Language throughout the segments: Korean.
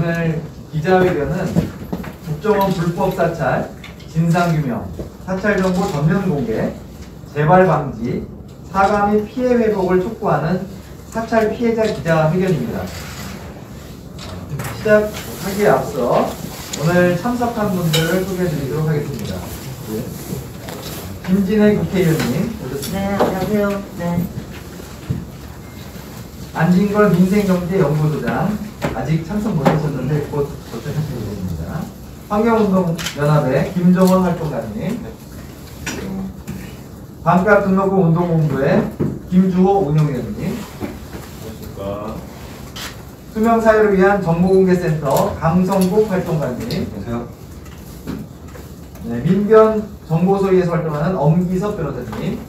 오늘 기자회견은 국정원 불법 사찰, 진상규명, 사찰 정보 전면 공개, 재발 방지, 사과 및 피해 회복을 촉구하는 사찰 피해자 기자회견입니다. 시작하기에 앞서 오늘 참석한 분들을 소개해드리도록 하겠습니다. 김진애 국회의원님 오셨습니다. 네, 안녕하세요. 네. 안진걸 민생경제연구소장 아직 참석 못하셨는데 곧 도착하시게 됩니다. 환경운동연합의 김종원 활동가님, 반값 등록금 운동본부의 김주호 운영위원님, 수명사회를 위한 정보공개센터 강성국 활동가님, 네, 민변 정보소위에서 활동하는 엄기섭 변호사님,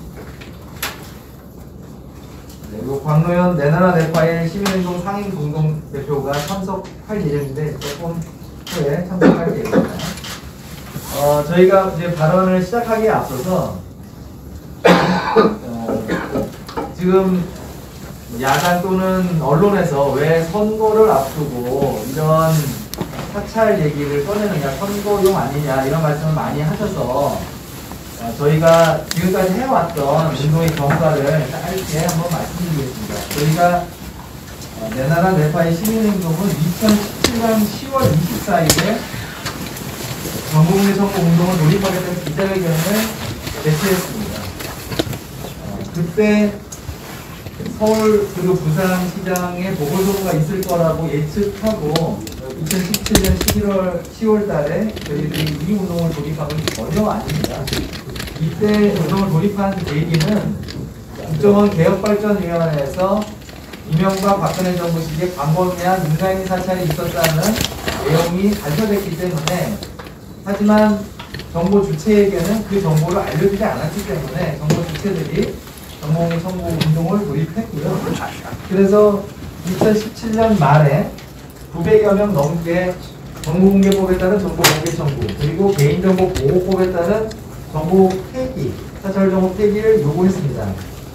네, 그리고 광노현 내나라 내파일 시민행동 상임 공동대표가 참석할 예정인데 조금 후에 참석할 예정입니다. 저희가 이제 발언을 시작하기에 앞서서 지금 야당 또는 언론에서 왜 선거를 앞두고 이런 사찰 얘기를 꺼내느냐, 선거용 아니냐 이런 말씀을 많이 하셔서 저희가 지금까지 해왔던 운동의 경과를 짧게 한번 말씀드리겠습니다. 저희가 내나라 내파의 시민행동은 2017년 10월 24일에 전국민 선거 운동을 돌입하겠다는 기자회견을 개최했습니다. 그때 서울 그리고 부산시장에 보궐선거가 있을 거라고 예측하고 2017년 10월 달에 저희들이 이 운동을 돌입하는 게 전혀 아닙니다. 이때 운동을 돌입한 계기는 국정원 개혁발전위원회에서 이명박 박근혜 정부 시기에 광범위한 민간인 사찰이 있었다는 내용이 발표됐기 때문에, 하지만 정보 주체에게는 그 정보를 알려주지 않았기 때문에 정보 주체들이 정보공개 청구 운동을 돌입했고요. 그래서 2017년 말에 900여 명 넘게 정보공개법에 따른 정보공개 청구, 그리고 개인정보보호법에 따른 정보 폐기, 사찰정보 폐기를 요구했습니다.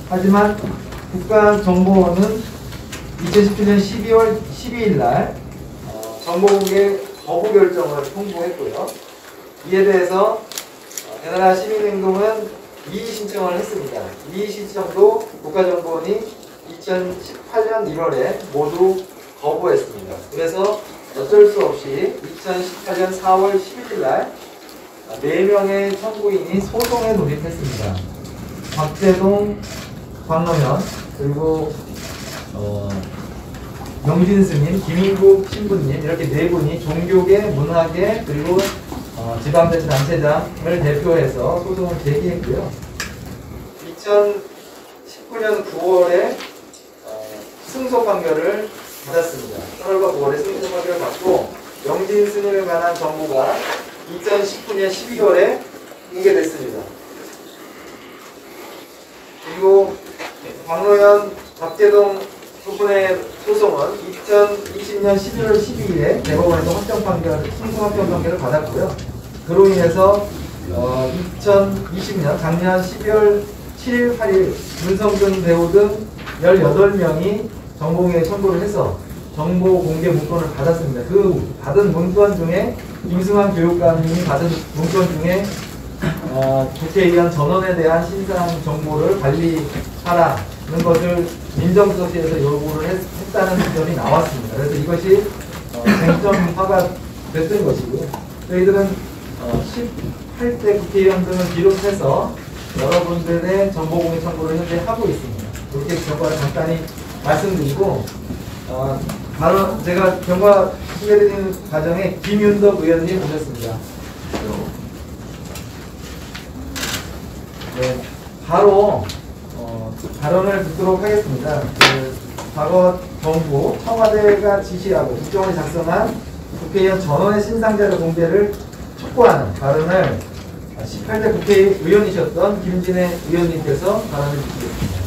하지만 국가정보원은 2017년 12월 12일 날 정보공개 거부 결정을 통보했고요. 이에 대해서 내나라 시민행동은 이의 신청을 했습니다. 이의 신청도 국가정보원이 2018년 1월에 모두 거부했습니다. 그래서 어쩔 수 없이 2018년 4월 11일 날 4명의 청구인이 소송에 돌입했습니다. 박재동, 광노현, 그리고 명진스님, 김인국 신부님, 이렇게 4분이 종교계, 문화계, 그리고 지방자치단체장을 대표해서 소송을 제기했고요. 2019년 9월에 승소 판결을 받았습니다. 8월과 9월에 승소 판결을 받고 명진 스님에 관한 정보가 2019년 12월에 공개됐습니다. 그리고 광노현, 박재동 부분의 소송은 2020년 11월 12일에 대법원에서 확정 판결, 승소 확정 판결을 받았고요. 그로 인해서 2020년 작년 12월 7일, 8일 윤성준 배우 등 18명이 정보공개 청구를 해서 정보 공개 문건을 받았습니다. 그 받은 문건 중에 김승환 교육감님이 받은 문건 중에 국회의원 전원에 대한 신상 정보를 관리하라는 것을 민정수석실에서 요구를 했다는 점이 나왔습니다. 그래서 이것이 쟁점화가 됐던 것이고요. 저희들은 18대 국회의원 등을 비롯해서 여러분들의 정보공개 청구를 현재 하고 있습니다. 이렇게 경과를 간단히 말씀드리고, 바로 제가 경과 소개드리는 과정에 김윤덕 의원님 오셨습니다. 네, 바로 발언을 듣도록 하겠습니다. 과거 정부 청와대가 지시하고 국정원이 작성한 국회의원 전원의 신상자료 공개를 촉구하는 발언을 18대 국회의원이셨던 김진애 의원님께서 발언을 주시겠습니다.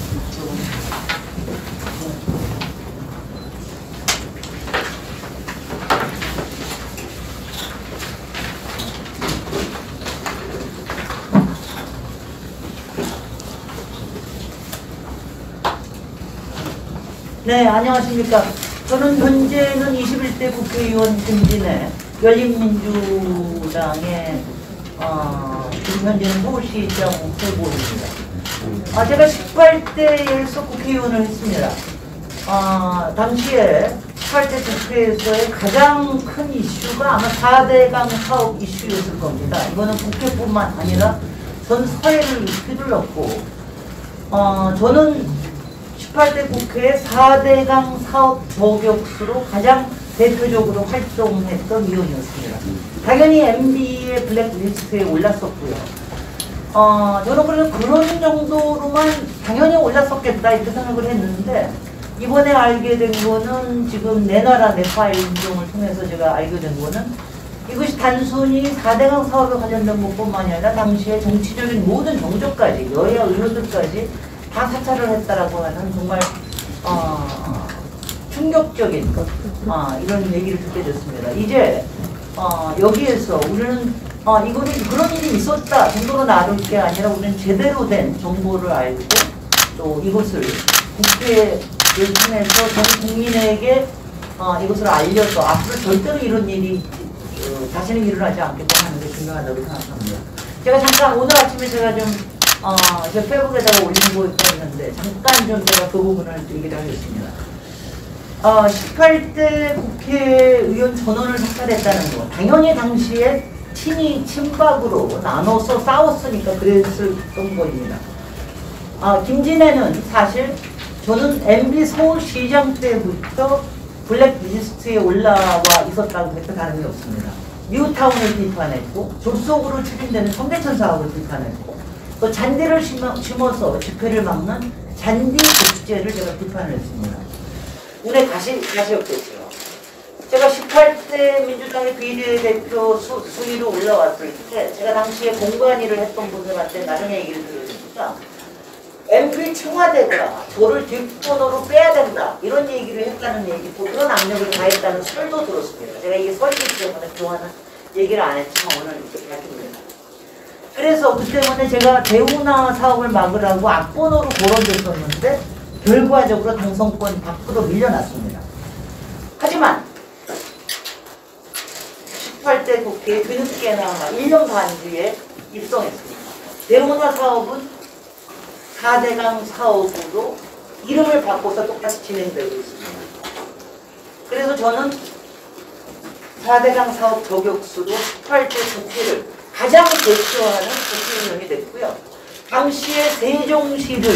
네, 안녕하십니까. 저는 현재는 21대 국회의원 김진애, 열린민주당의 지금 현재는 서울시장 후보입니다. 제가 18대에서 국회의원을 했습니다. 당시에 18대 국회에서의 가장 큰 이슈가 아마 4대강 사업 이슈였을 겁니다. 이거는 국회뿐만 아니라 전 사회를 휘둘렀고, 저는 18대 국회의 4대강 사업 저격수로 가장 대표적으로 활동했던 의원이었습니다. 당연히 MB의 블랙리스트에 올랐었고요. 저는 그래서 그런 정도로만 당연히 올랐었겠다 이렇게 생각을 했는데, 이번에 알게 된 거는 지금 내 나라 내 파일 운동을 통해서 제가 알게 된 거는 이것이 단순히 4대강 사업에 관련된 것뿐만이 아니라 당시에 정치적인 모든 정적까지 여야 의원들까지 다 사찰을 했다라고 하는 정말 충격적인 이런 얘기를 듣게 됐습니다. 이제 여기에서 우리는 이거는 그런 일이 있었다 정도로 나눌 게 아니라 우리는 제대로 된 정보를 알고 또 이것을 국회를 통해서 전 국민에게 이것을 알려서 앞으로 절대로 이런 일이 다시는 일어나지 않겠다 하는 게 중요하다고 생각합니다. 제가 잠깐 오늘 아침에 제가 좀 제 페북에다가 올린 거 있었는데 잠깐 좀 제가 그 부분을 얘기를 하겠습니다. 18대 국회의원 전원을 삭탈했다는 거, 당연히 당시에 친이 친박으로 나눠서 싸웠으니까 그랬었던 거입니다. 김진애는 사실 저는 MB 서울시장 때부터 블랙리스트에 올라와 있었다고 해서 다름이 없습니다. 뉴타운을 비판했고 졸속으로 추진되는 청계천 사업을 비판했고 또 잔디를 심어서 집회를 막는 잔디 복제를 제가 비판을 했습니다. 운에 가시였겠죠. 제가 18대 민주당의 비례대표 순위로 올라왔을 때 제가 당시에 공관 일을 했던 분들한테 나중에 얘기를 들으니까 MP 청와대가 저를 뒷번호로 빼야 된다 이런 얘기를 했다는 얘기고 그런 압력을 가했다는 설도 들었습니다. 제가 이게 설이기 때문에 그동안은 얘기를 안 했지만 오늘 이렇게 밝힙니다. 그래서 그 때문에 제가 대우나 사업을 막으라고 앞번호로 거론됐었는데 결과적으로 당선권 밖으로 밀려났습니다. 하지만 18대 국회에 뒤늦게나 1년 반 뒤에 입성했습니다. 대우나 사업은 4대강 사업으로 이름을 바꿔서 똑같이 진행되고 있습니다. 그래서 저는 4대강 사업 저격수로 18대 국회를 가장 대표하는 국회의원이 됐고요. 당시에 세종시를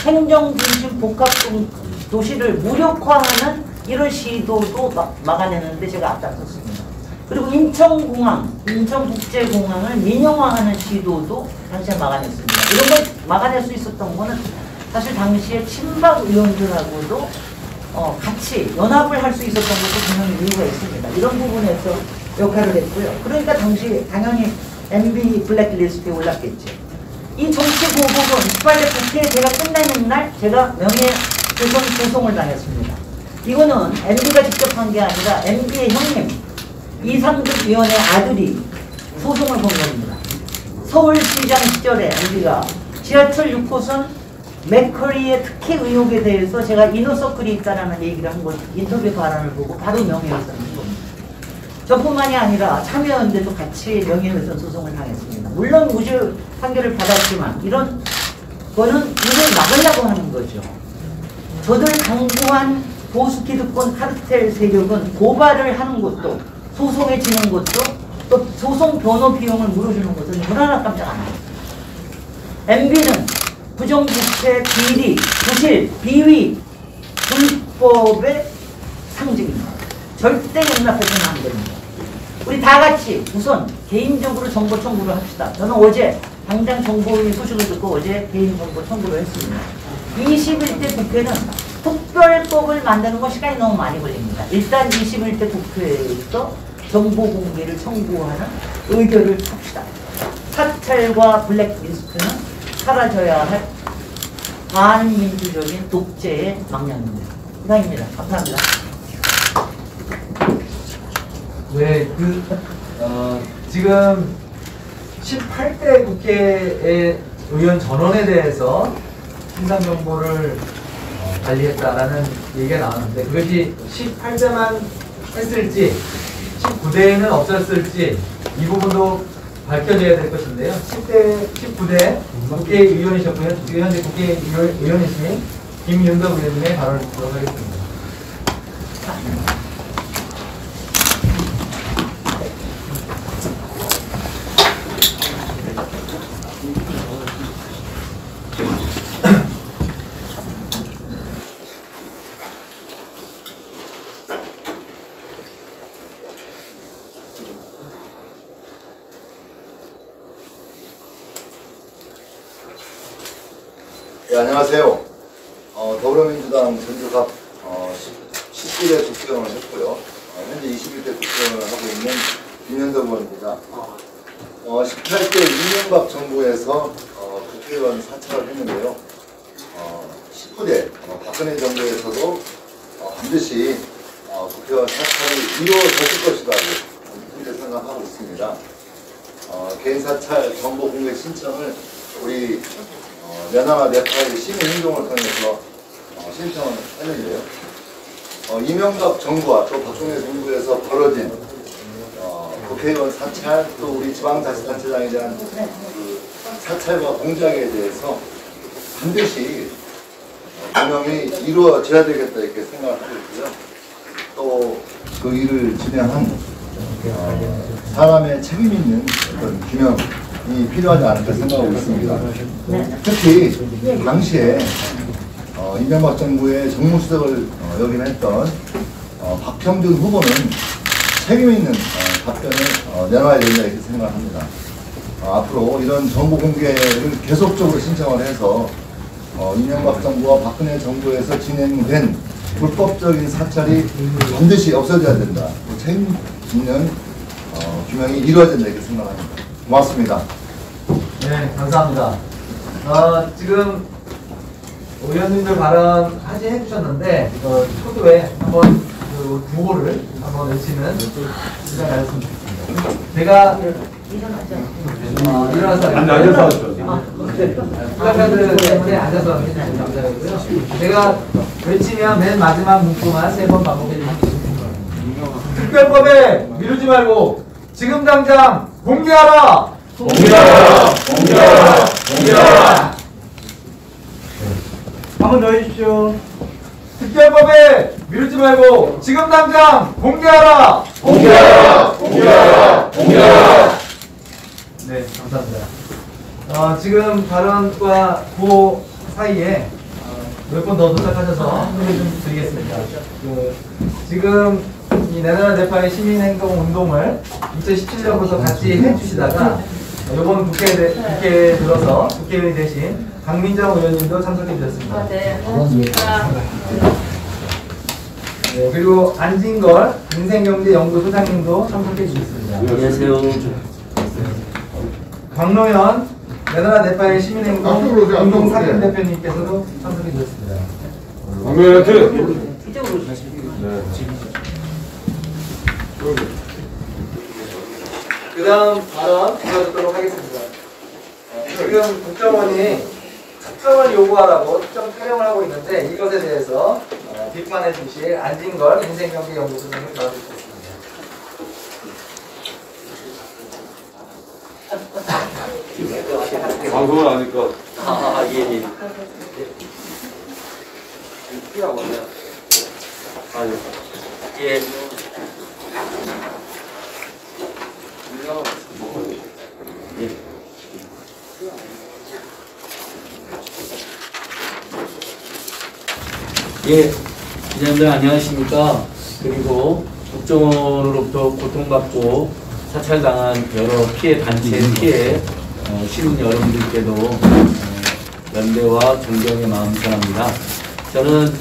행정중심 복합도시를 무력화하는 이런 시도도 막아내는데 제가 앞장섰습니다. 그리고 인천국제공항을 민영화하는 시도도 당시에 막아냈습니다. 이런 걸 막아낼 수 있었던 거는 사실 당시에 친박 의원들하고도 같이 연합을 할 수 있었던 것도 분명히 이유가 있습니다. 이런 부분에서 역할을 했고요. 그러니까 당시 당연히 MB 블랙리스트에 올랐겠죠. 이 정치 보복은 18대 국회에 제가 끝내는 날 제가 명예훼손 소송을 당했습니다. 이거는 MB가 직접 한 게 아니라 MB의 형님 이상득 의원의 아들이 소송을 건 겁니다. 서울시장 시절에 MB가 지하철 6호선 맥커리의 특혜 의혹에 대해서 제가 이너서클이 있다는 얘기를 한 건 인터뷰 발언을 보고 바로 명예훼손을 한 겁니다. 저뿐만이 아니라 참여연대도 같이 명예훼손 소송을 당했습니다. 물론 무죄 판결을 받았지만 이런 거는 이걸 막으려고 하는 거죠. 저들 강구한 보수 기득권 카르텔 세력은 고발을 하는 것도 소송에 지는 것도 또 소송 변호 비용을 물어주는 것은 물 하나 깜짝 안 해요. MB는 부정부패, 비리, 부실, 비위, 불법의 상징입니다. 절대 용납해서는 안 됩니다. 우리 다 같이 우선 개인적으로 정보 청구를 합시다. 저는 어제 당장 정보위 소식을 듣고 어제 개인정보 청구를 했습니다. 21대 국회는 특별법을 만드는 건 시간이 너무 많이 걸립니다. 일단 21대 국회에서 정보 공개를 청구하는 의결을 합시다. 사찰과 블랙리스트는 사라져야 할 반민주적인 독재의 망령입니다. 이상입니다. 감사합니다. 네, 지금 18대 국회의 의원 전원에 대해서 신상정보를 관리했다라는 얘기가 나왔는데 그것이 18대만 했을지 19대에는 없었을지 이 부분도 밝혀져야 될 것인데요. 19대 국회의원이셨고요. 현재 국회의원이신 김윤덕 의원님의 발언을 듣도록 하겠습니다. 네, 안녕하세요. 더불어민주당 전주갑 10일에 국회의원을 했고요. 현재 21대 국회의원을 하고 있는 김현덕 의원입니다. 18대 이명박 정부에서 국회의원 사찰을 했는데요. 19대 박근혜 정부에서도 반드시 국회의원 사찰이 이루어졌을 것이라고 현재 생각하고 있습니다. 개인 사찰 정보 공개 신청을 우리 내나마 네팔 시민행동을 통해서 신청을 했는데요. 이명박 정부와 또 박근혜 정부에서 벌어진 국회의원 사찰 또 우리 지방자치단체장에 대한 그 사찰과 공작에 대해서 반드시 규명이 이루어져야 되겠다 이렇게 생각을 하고 있고요. 또 그 일을 진행한 사람의 책임 있는 어떤 규명이 필요하지 않을까 생각하고 있습니다. 특히 당시에 이명박 정부의 정무수석을 역임했던 박형준 후보는 책임 있는 답변을 내놔야 된다 이렇게 생각합니다. 앞으로 이런 정보 공개를 계속적으로 신청을 해서 이명박 정부와 박근혜 정부에서 진행된 불법적인 사찰이 반드시 없어져야 된다. 책임 있는 규명이 이루어진다 이렇게 생각합니다. 고맙습니다. 네, 감사합니다. 지금 의원님들 발언 하지 해주셨는데 초도에 한번 그 구호를 한번 외치는 시간 가졌으면 좋겠습니다. 제가 일어나서 플래카드 때문에 앉아서 해주시면 감사하고요. 제가 외치면 맨 마지막 문구만 3번 반복해 주시면 좋겠습니다. 특별법에 미루지 말고 지금 당장 공개하라! 공개하라! 공개하라! 공개하라! 한번 더 해주십시오. 특별법에 미루지 말고 지금 당장 공개하라! 공개하라! 공개하라! 공개하라! 네, 감사합니다. 지금 발언과 구호 사이에 몇 분 더 도착하셔서 소개 좀 드리겠습니다. 지금 이 내나라 네팔 시민행동 운동을 2017년부터 같이 해주시다가 이번 국회에 들어서 국회의원이 되신 강민정 의원님도 참석해 주셨습니다. 네, 고맙습니다. 네, 그리고 안진걸 인생경제연구 소장님도 참석해 주셨습니다. 안녕하세요. 광노현 내나라 네팔 시민행동 운동 상임 대표님께서도 참석해 주셨습니다. 이쪽으로 오시죠. 그 다음 발언 이어듣도록 하겠습니다. 지금 국정원이 특정을 요구하라고 특정 타령을 하고 있는데 이것에 대해서 비판해 주실 안진걸 인생경제연구소장님 나와주시겠습니다. 방송을 하니까. 예. 예. 예, 기자님들 안녕하십니까. 그리고 국정원으로부터 고통받고 사찰당한 여러 피해 단체 피해 시민 여러분들께도 연대와 존경의 마음 전합니다. 저는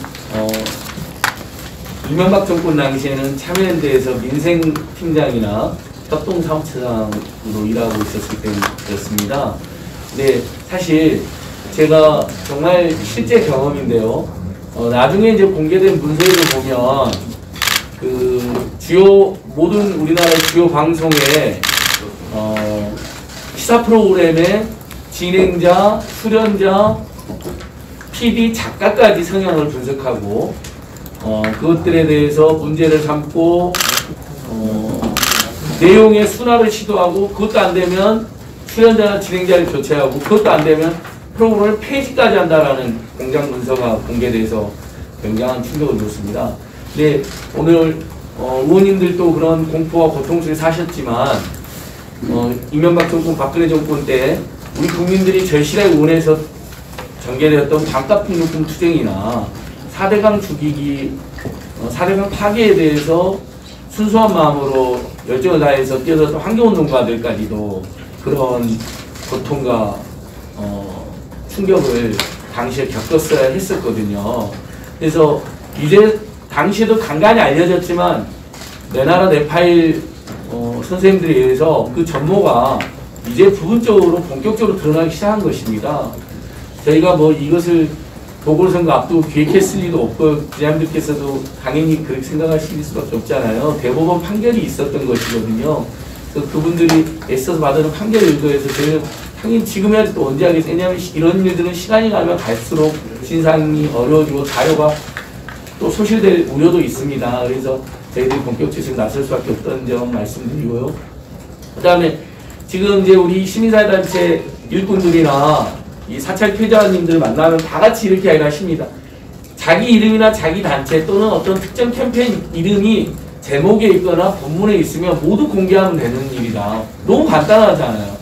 이명박 정권 당시에는 참여연대에서 민생팀장이나 협동사무처장으로 일하고 있었을 때였습니다. 근데 사실 제가 정말 실제 경험인데요. 나중에 이제 공개된 문서를 보면 그 모든 우리나라의 주요 방송에 시사 프로그램의 진행자, 출연자, PD, 작가까지 성향을 분석하고 그것들에 대해서 문제를 삼고 내용의 순화를 시도하고 그것도 안 되면 출연자나 진행자를 교체하고 그것도 안 되면 프로그램을 폐지까지 한다라는 공장 문서가 공개돼서 굉장한 충격을 줬습니다. 근데 오늘 의원님들도 그런 공포와 고통 속에 사셨지만 이명박 정권, 박근혜 정권 때 우리 국민들이 절실하게 원해서 전개되었던 반값등록금 투쟁이나 4대강 죽이기, 4대강 파괴에 대해서 순수한 마음으로 열정을 다해서 뛰어들었던 환경운동가들까지도 그런 고통과 충격을 당시에 겪었어야 했었거든요. 그래서 이제 당시에도 간간히 알려졌지만 내 나라 내 파일 선생님들에 의해서 그 전모가 이제 부분적으로 본격적으로 드러나기 시작한 것입니다. 저희가 뭐 이것을 보궐선거 앞두고 기획했을 리도 없고 기자님들께서도 당연히 그렇게 생각하실 수밖에 없잖아요. 대법원 판결이 있었던 것이거든요. 그래서 그분들이 애써서 받은 판결을 의도해서 저희는 당연히 지금 해야지 또 언제 하겠어요. 왜냐하면 이런 일들은 시간이 가면 갈수록 진상이 어려워지고 자료가 또 소실될 우려도 있습니다. 그래서 저희들이 본격적으로 나설 수밖에 없다는 점 말씀드리고요. 그 다음에 지금 이제 우리 시민사회단체 일꾼들이나 이 사찰 피해자님들 만나면 다 같이 이렇게 이야기를 하십니다. 자기 이름이나 자기 단체 또는 어떤 특정 캠페인 이름이 제목에 있거나 본문에 있으면 모두 공개하면 되는 일이다. 너무 간단하잖아요.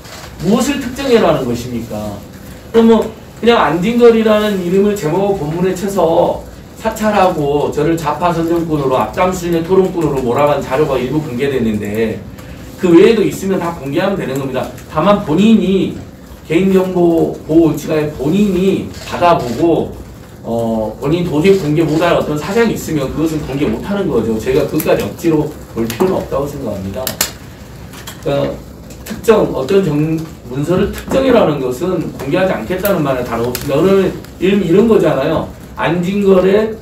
무엇을 특정해라는 것입니까? 그럼 뭐 그냥 안진걸이라는 이름을 제목 본문에 쳐서 사찰하고 저를 좌파 선정꾼으로 앞장 수준의 토론꾼으로 몰아간 자료가 일부 공개됐는데 그 외에도 있으면 다 공개하면 되는 겁니다. 다만 본인이 개인정보 보호 원칙하에 본인이 받아보고 본인이 도저히 공개 못할 어떤 사정이 있으면 그것은 공개 못하는 거죠. 제가 그것까지 억지로 볼 필요는 없다고 생각합니다. 그러니까 특정 어떤 문서를 특정이라는 것은 공개하지 않겠다는 말은 다름없습니다. 그러면 이런 거잖아요. 안진걸의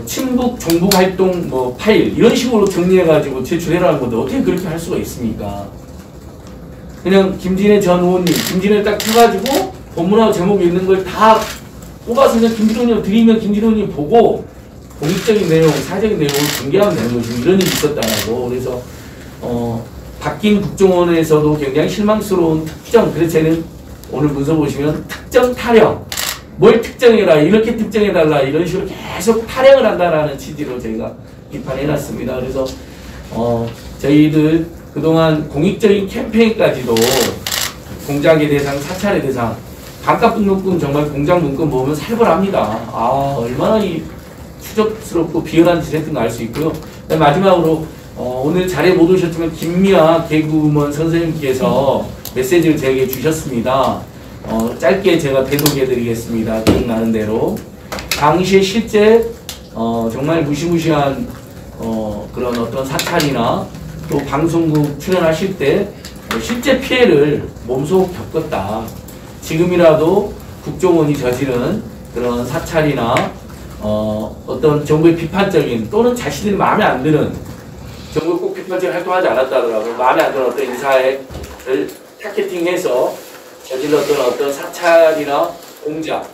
친북 종북 활동 뭐 파일 이런 식으로 정리해가지고 제출해라는 건데 어떻게 그렇게 할 수가 있습니까? 그냥 김진애 전 의원님, 김진애 딱 펴가지고 본문하고 제목에 있는 걸 다 뽑아서 그냥 김진애 의원님 드리면 김진애 의원님 보고 공익적인 내용, 사적인 내용을 공개하면 되는 것이 이런 일이 있었다라고. 그래서 바뀐 국정원에서도 굉장히 실망스러운 특정, 그래서 저는 오늘 문서 보시면 특정 타령, 뭘 특정해라, 이렇게 특정해달라 이런 식으로 계속 타령을 한다라는 취지로 저희가 비판해놨습니다. 그래서 저희들 그동안 공익적인 캠페인까지도 공작의 대상, 사찰의 대상, 반값등록금 정말 공작 문건 보면 살벌합니다. 아 얼마나 이 추접스럽고 비열한 짓을 했던가 알 수 있고요. 마지막으로 오늘 자리에 못 오셨지만 김미아 개그우먼 선생님께서 메시지를 저에게 주셨습니다. 짧게 제가 대독해드리겠습니다. 기억나는 대로 당시에 실제 정말 무시무시한 그런 어떤 사찰이나 또 방송국 출연하실 때 실제 피해를 몸소 겪었다. 지금이라도 국정원이 저지른 그런 사찰이나 어떤 정부의 비판적인 또는 자신들이 마음에 안 드는 정부 꼭 비판적인 활동하지 않았다더라고요. 마음에 안 드는 어떤 인사를 타겟팅해서 저질렀던 어떤 사찰이나 공작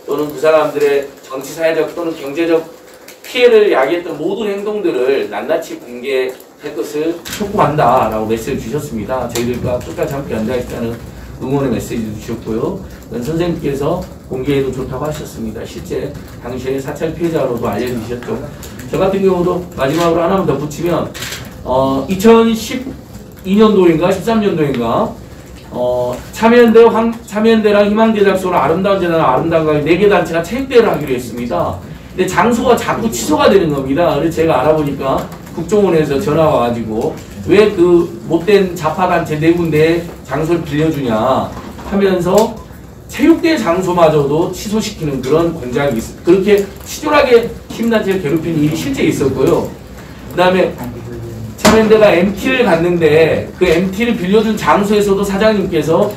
또는 그 사람들의 정치 사회적 또는 경제적 피해를 야기했던 모든 행동들을 낱낱이 공개할 것을 촉구한다라고 메시지 주셨습니다. 저희들과 끝까지 함께 앉아있다는 응원의 메시지 주셨고요. 선생님께서 공개해도 좋다고 하셨습니다. 실제 당시에 사찰 피해자로도 알려주셨죠. 저 같은 경우도 마지막으로 하나만 더 붙이면 2012년도인가 13년도인가 참여연대랑 희망제작소랑 아름다운 재단랑 아름다운 가게 4개 단체가 체육대회를 하기로 했습니다. 근데 장소가 자꾸 취소가 되는 겁니다. 그래서 제가 알아보니까 국정원에서 전화 와가지고 왜 그 못된 좌파단체 4군데 장소를 빌려주냐 하면서 체육대회 장소마저도 취소시키는 그런 공작이 있습니다. 그렇게 치졸하게 팀단체를 괴롭히는 일이 실제 있었고요. 그 다음에 참여연대가 MT를 갔는데 그 MT를 빌려준 장소에서도 사장님께서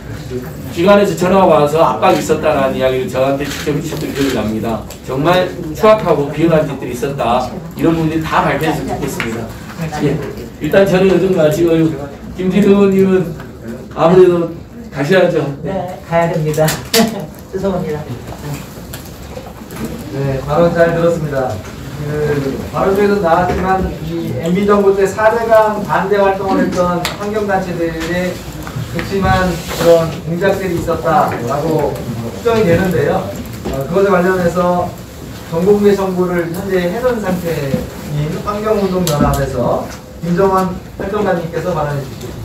기관에서 전화가 와서 압박이 있었다라는 이야기를 저한테 직접 해주셨던 기억이 납니다. 정말 추악하고 비열한 짓들이 있었다. 이런 부분들이 다 밝혀졌으면 좋겠습니다. 예. 일단 저는 요즘 마치고 김진우 의원님은 아무래도 가셔야죠. 네, 가야 됩니다. 죄송합니다. 네, 발언 잘 들었습니다. 바른미래도 나왔지만 이 MB 정부 때 4대강 반대 활동을 했던 환경단체들의 극심한 그런 공작들이 있었다라고 추정이 되는데요. 그것에 관련해서 정보공개 청구를 현재 해놓은 상태인 환경운동연합에서 김정환 활동가님께서 발언해 주시겠습니다.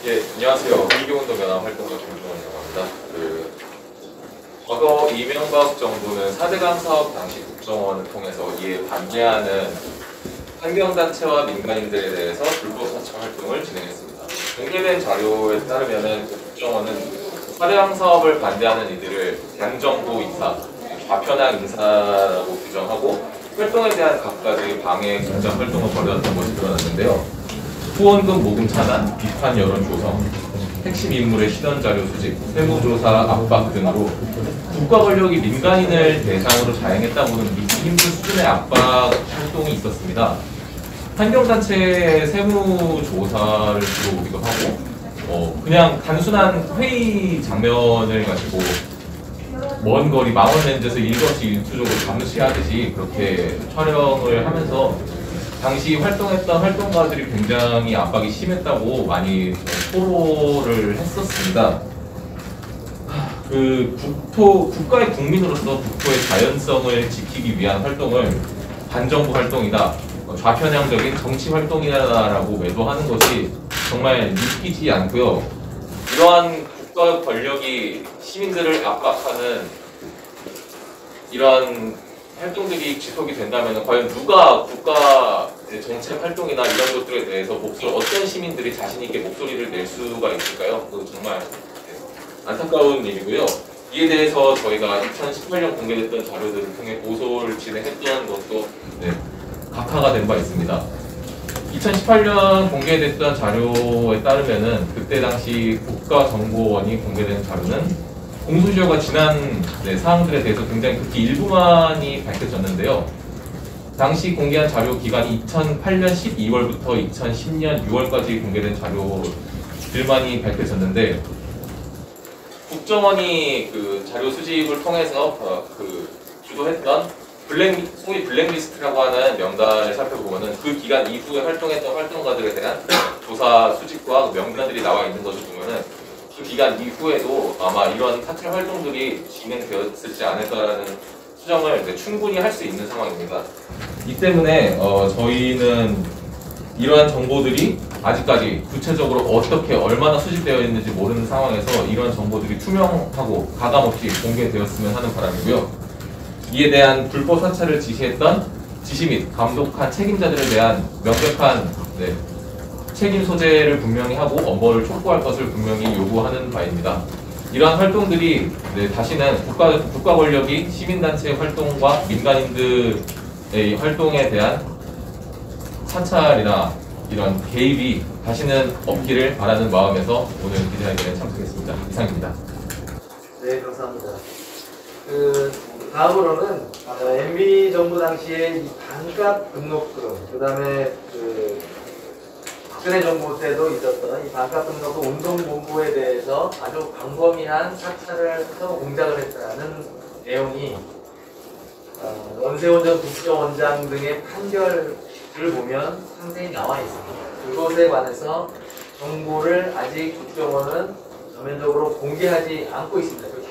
예, 안녕하세요. 환경운동연합 활동가 김종원이라고 합니다. 과거 이명박 정부는 4대강 사업 당시 국정원을 통해서 이에 반대하는 환경단체와 민간인들에 대해서 불법 사찰 활동을 진행했습니다. 공개된 자료에 따르면 국정원은 4대강 사업을 반대하는 이들을 양정부 인사, 좌편향 인사라고 규정하고 활동에 대한 갖가지 방해, 공작 활동을 벌였던 것이 드러났는데요. 후원금 모금 차단, 비판 여론 조성, 핵심 인물의 신원 자료 수집, 세무조사 압박 등으로 국가 권력이 민간인을 대상으로 자행했다고는 믿기 힘든 수준의 압박 활동이 있었습니다. 환경단체의 세무조사를 주로 우리가 하고 그냥 단순한 회의 장면을 가지고 먼 거리 망원 렌즈에서 일거수일투족을 감시하듯이 그렇게 촬영을 하면서 당시 활동했던 활동가들이 굉장히 압박이 심했다고 많이 토로를 했었습니다. 국가의 국민으로서 국토의 자연성을 지키기 위한 활동을 반정부 활동이다, 좌편향적인 정치 활동이다라고 매도하는 것이 정말 믿기지 않고요. 이러한 국가 권력이 시민들을 압박하는 이러한 활동들이 지속이 된다면 과연 누가 국가 정책 활동이나 이런 것들에 대해서 어떤 시민들이 자신 있게 목소리를 낼 수가 있을까요? 그거 정말 안타까운 일이고요. 이에 대해서 저희가 2018년 공개됐던 자료들을 통해 고소를 진행했던 것도 각하가 된 바 있습니다. 2018년 공개됐던 자료에 따르면은 그때 당시 국가정보원이 공개된 자료는 공소시효가 지난 사항들에 대해서 굉장히 극히 일부만이 밝혀졌는데요. 당시 공개한 자료 기간이 2008년 12월부터 2010년 6월까지 공개된 자료들만이 밝혀졌는데, 국정원이 그 자료 수집을 통해서 주도했던 소위 블랙리스트라고 하는 명단을 살펴보면은 그 기간 이후에 활동했던 활동가들에 대한 조사 수집과 명단들이 나와 있는 것을 보면은 그 기간 이후에도 아마 이런 사찰 활동들이 진행되었을지 않을까라는 추정을 충분히 할 수 있는 상황입니다. 이 때문에 저희는 이러한 정보들이 아직까지 구체적으로 어떻게 얼마나 수집되어 있는지 모르는 상황에서 이러한 정보들이 투명하고 가감없이 공개되었으면 하는 바람이고요. 이에 대한 불법 사찰을 지시했던 지시 및 감독한 책임자들에 대한 명백한 책임 소재를 분명히 하고 엄벌을 촉구할 것을 분명히 요구하는 바입니다. 이러한 활동들이 다시는 국가 권력이 시민단체의 활동과 민간인들의 활동에 대한 사찰이나 이런 개입이 다시는 없기를 바라는 마음에서 오늘 기자회견에 참석했습니다. 이상입니다. 네, 감사합니다. 다음으로는 MB 정부 당시에 이 반값 등록금, 그다음에 박근혜 정부 때도 있었던 이 반값 등록금 운동본부에 대해서 아주 광범위한 사찰을 해서 공작을 했다는 내용이 원세훈 전 국정원장 등의 판결을 보면 상세히 나와 있습니다. 그것에 관해서 정보를 아직 국정원은 전면적으로 공개하지 않고 있습니다. 그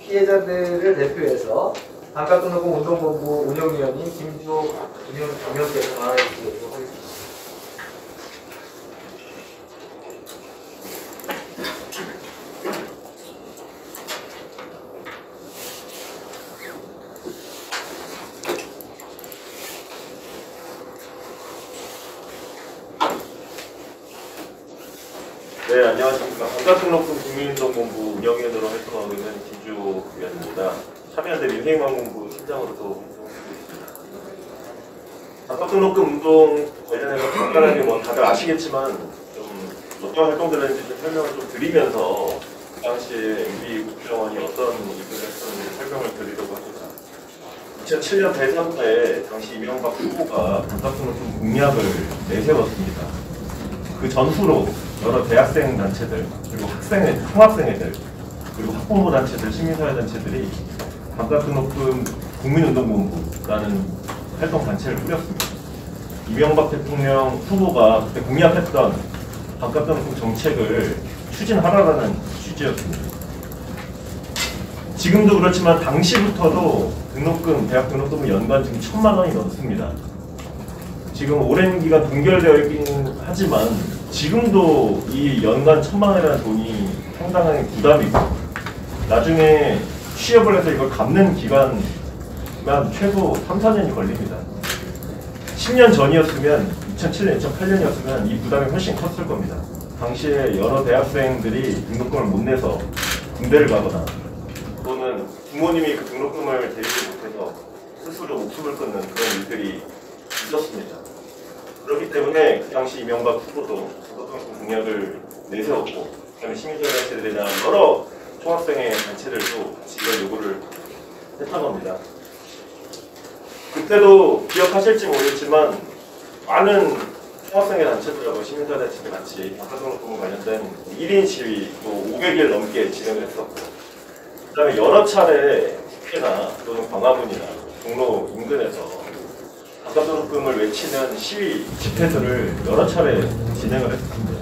피해자들을 대표해서 반값 등록금 운동본부 운영위원인 김주호 운영께서 말해 주시도록 하겠습니다. 네, 안녕하십니까. 반값등록금 국민운동본부 운영위원으로 활동하고 있는 김주호 위원입니다. 참여연대 민생망공부 팀장으로도 활동하고 있습니다. 반값등록금 운동 관련해서 간단하게 다들 아시겠지만 좀 어떤 활동들을 했는지 좀 설명을 좀 드리면서 그 당시에 MB 국정원이 어떤 일들을 했었는지 설명을 드리려고 합니다. 2007년 대선 때 당시 이명박 후보가 반값등록금 공약을 내세웠습니다. 그 전후로 여러 대학생 단체들, 그리고 총학생회들, 그리고 학부모 단체들, 시민사회 단체들이 반값등록금 국민운동본부라는 활동 단체를 꾸렸습니다. 이명박 대통령 후보가 그때 공약했던 반값등록금 정책을 추진하라라는 취지였습니다. 지금도 그렇지만 당시부터도 등록금, 대학 등록금은 연간 지금 1,000만 원이 넘습니다. 지금 오랜 기간 동결되어 있긴 하지만 지금도 이 연간 1,000만 원이라는 돈이 상당히 부담이고 나중에 취업을 해서 이걸 갚는 기간만 최소 3, 4년이 걸립니다. 10년 전이었으면 2007년, 2008년이었으면 이 부담이 훨씬 컸을 겁니다. 당시에 여러 대학생들이 등록금을 못 내서 군대를 가거나 또는 부모님이 그 등록금을 대리지 못해서 스스로 목숨을 끊는 그런 일들이 있었습니다. 그렇기 때문에 그 당시 이명박 후보도 등록금 공약을 내세웠고 그다음에 시민사회 단체들이나 여러 총학생회 단체들도 같이 이런 요구를 했던 겁니다. 그때도 기억하실지 모르겠지만 많은 총학생회 단체들하고 시민사회 단체들 같이 반값등록금 관련된 1인 시위 또 500일 넘게 진행을 했었고 그 다음에 여러 차례 국회나 또는 광화문이나 종로 인근에서 반값등록금을 외치는 시위 집회들을 여러 차례 진행을 했습니다.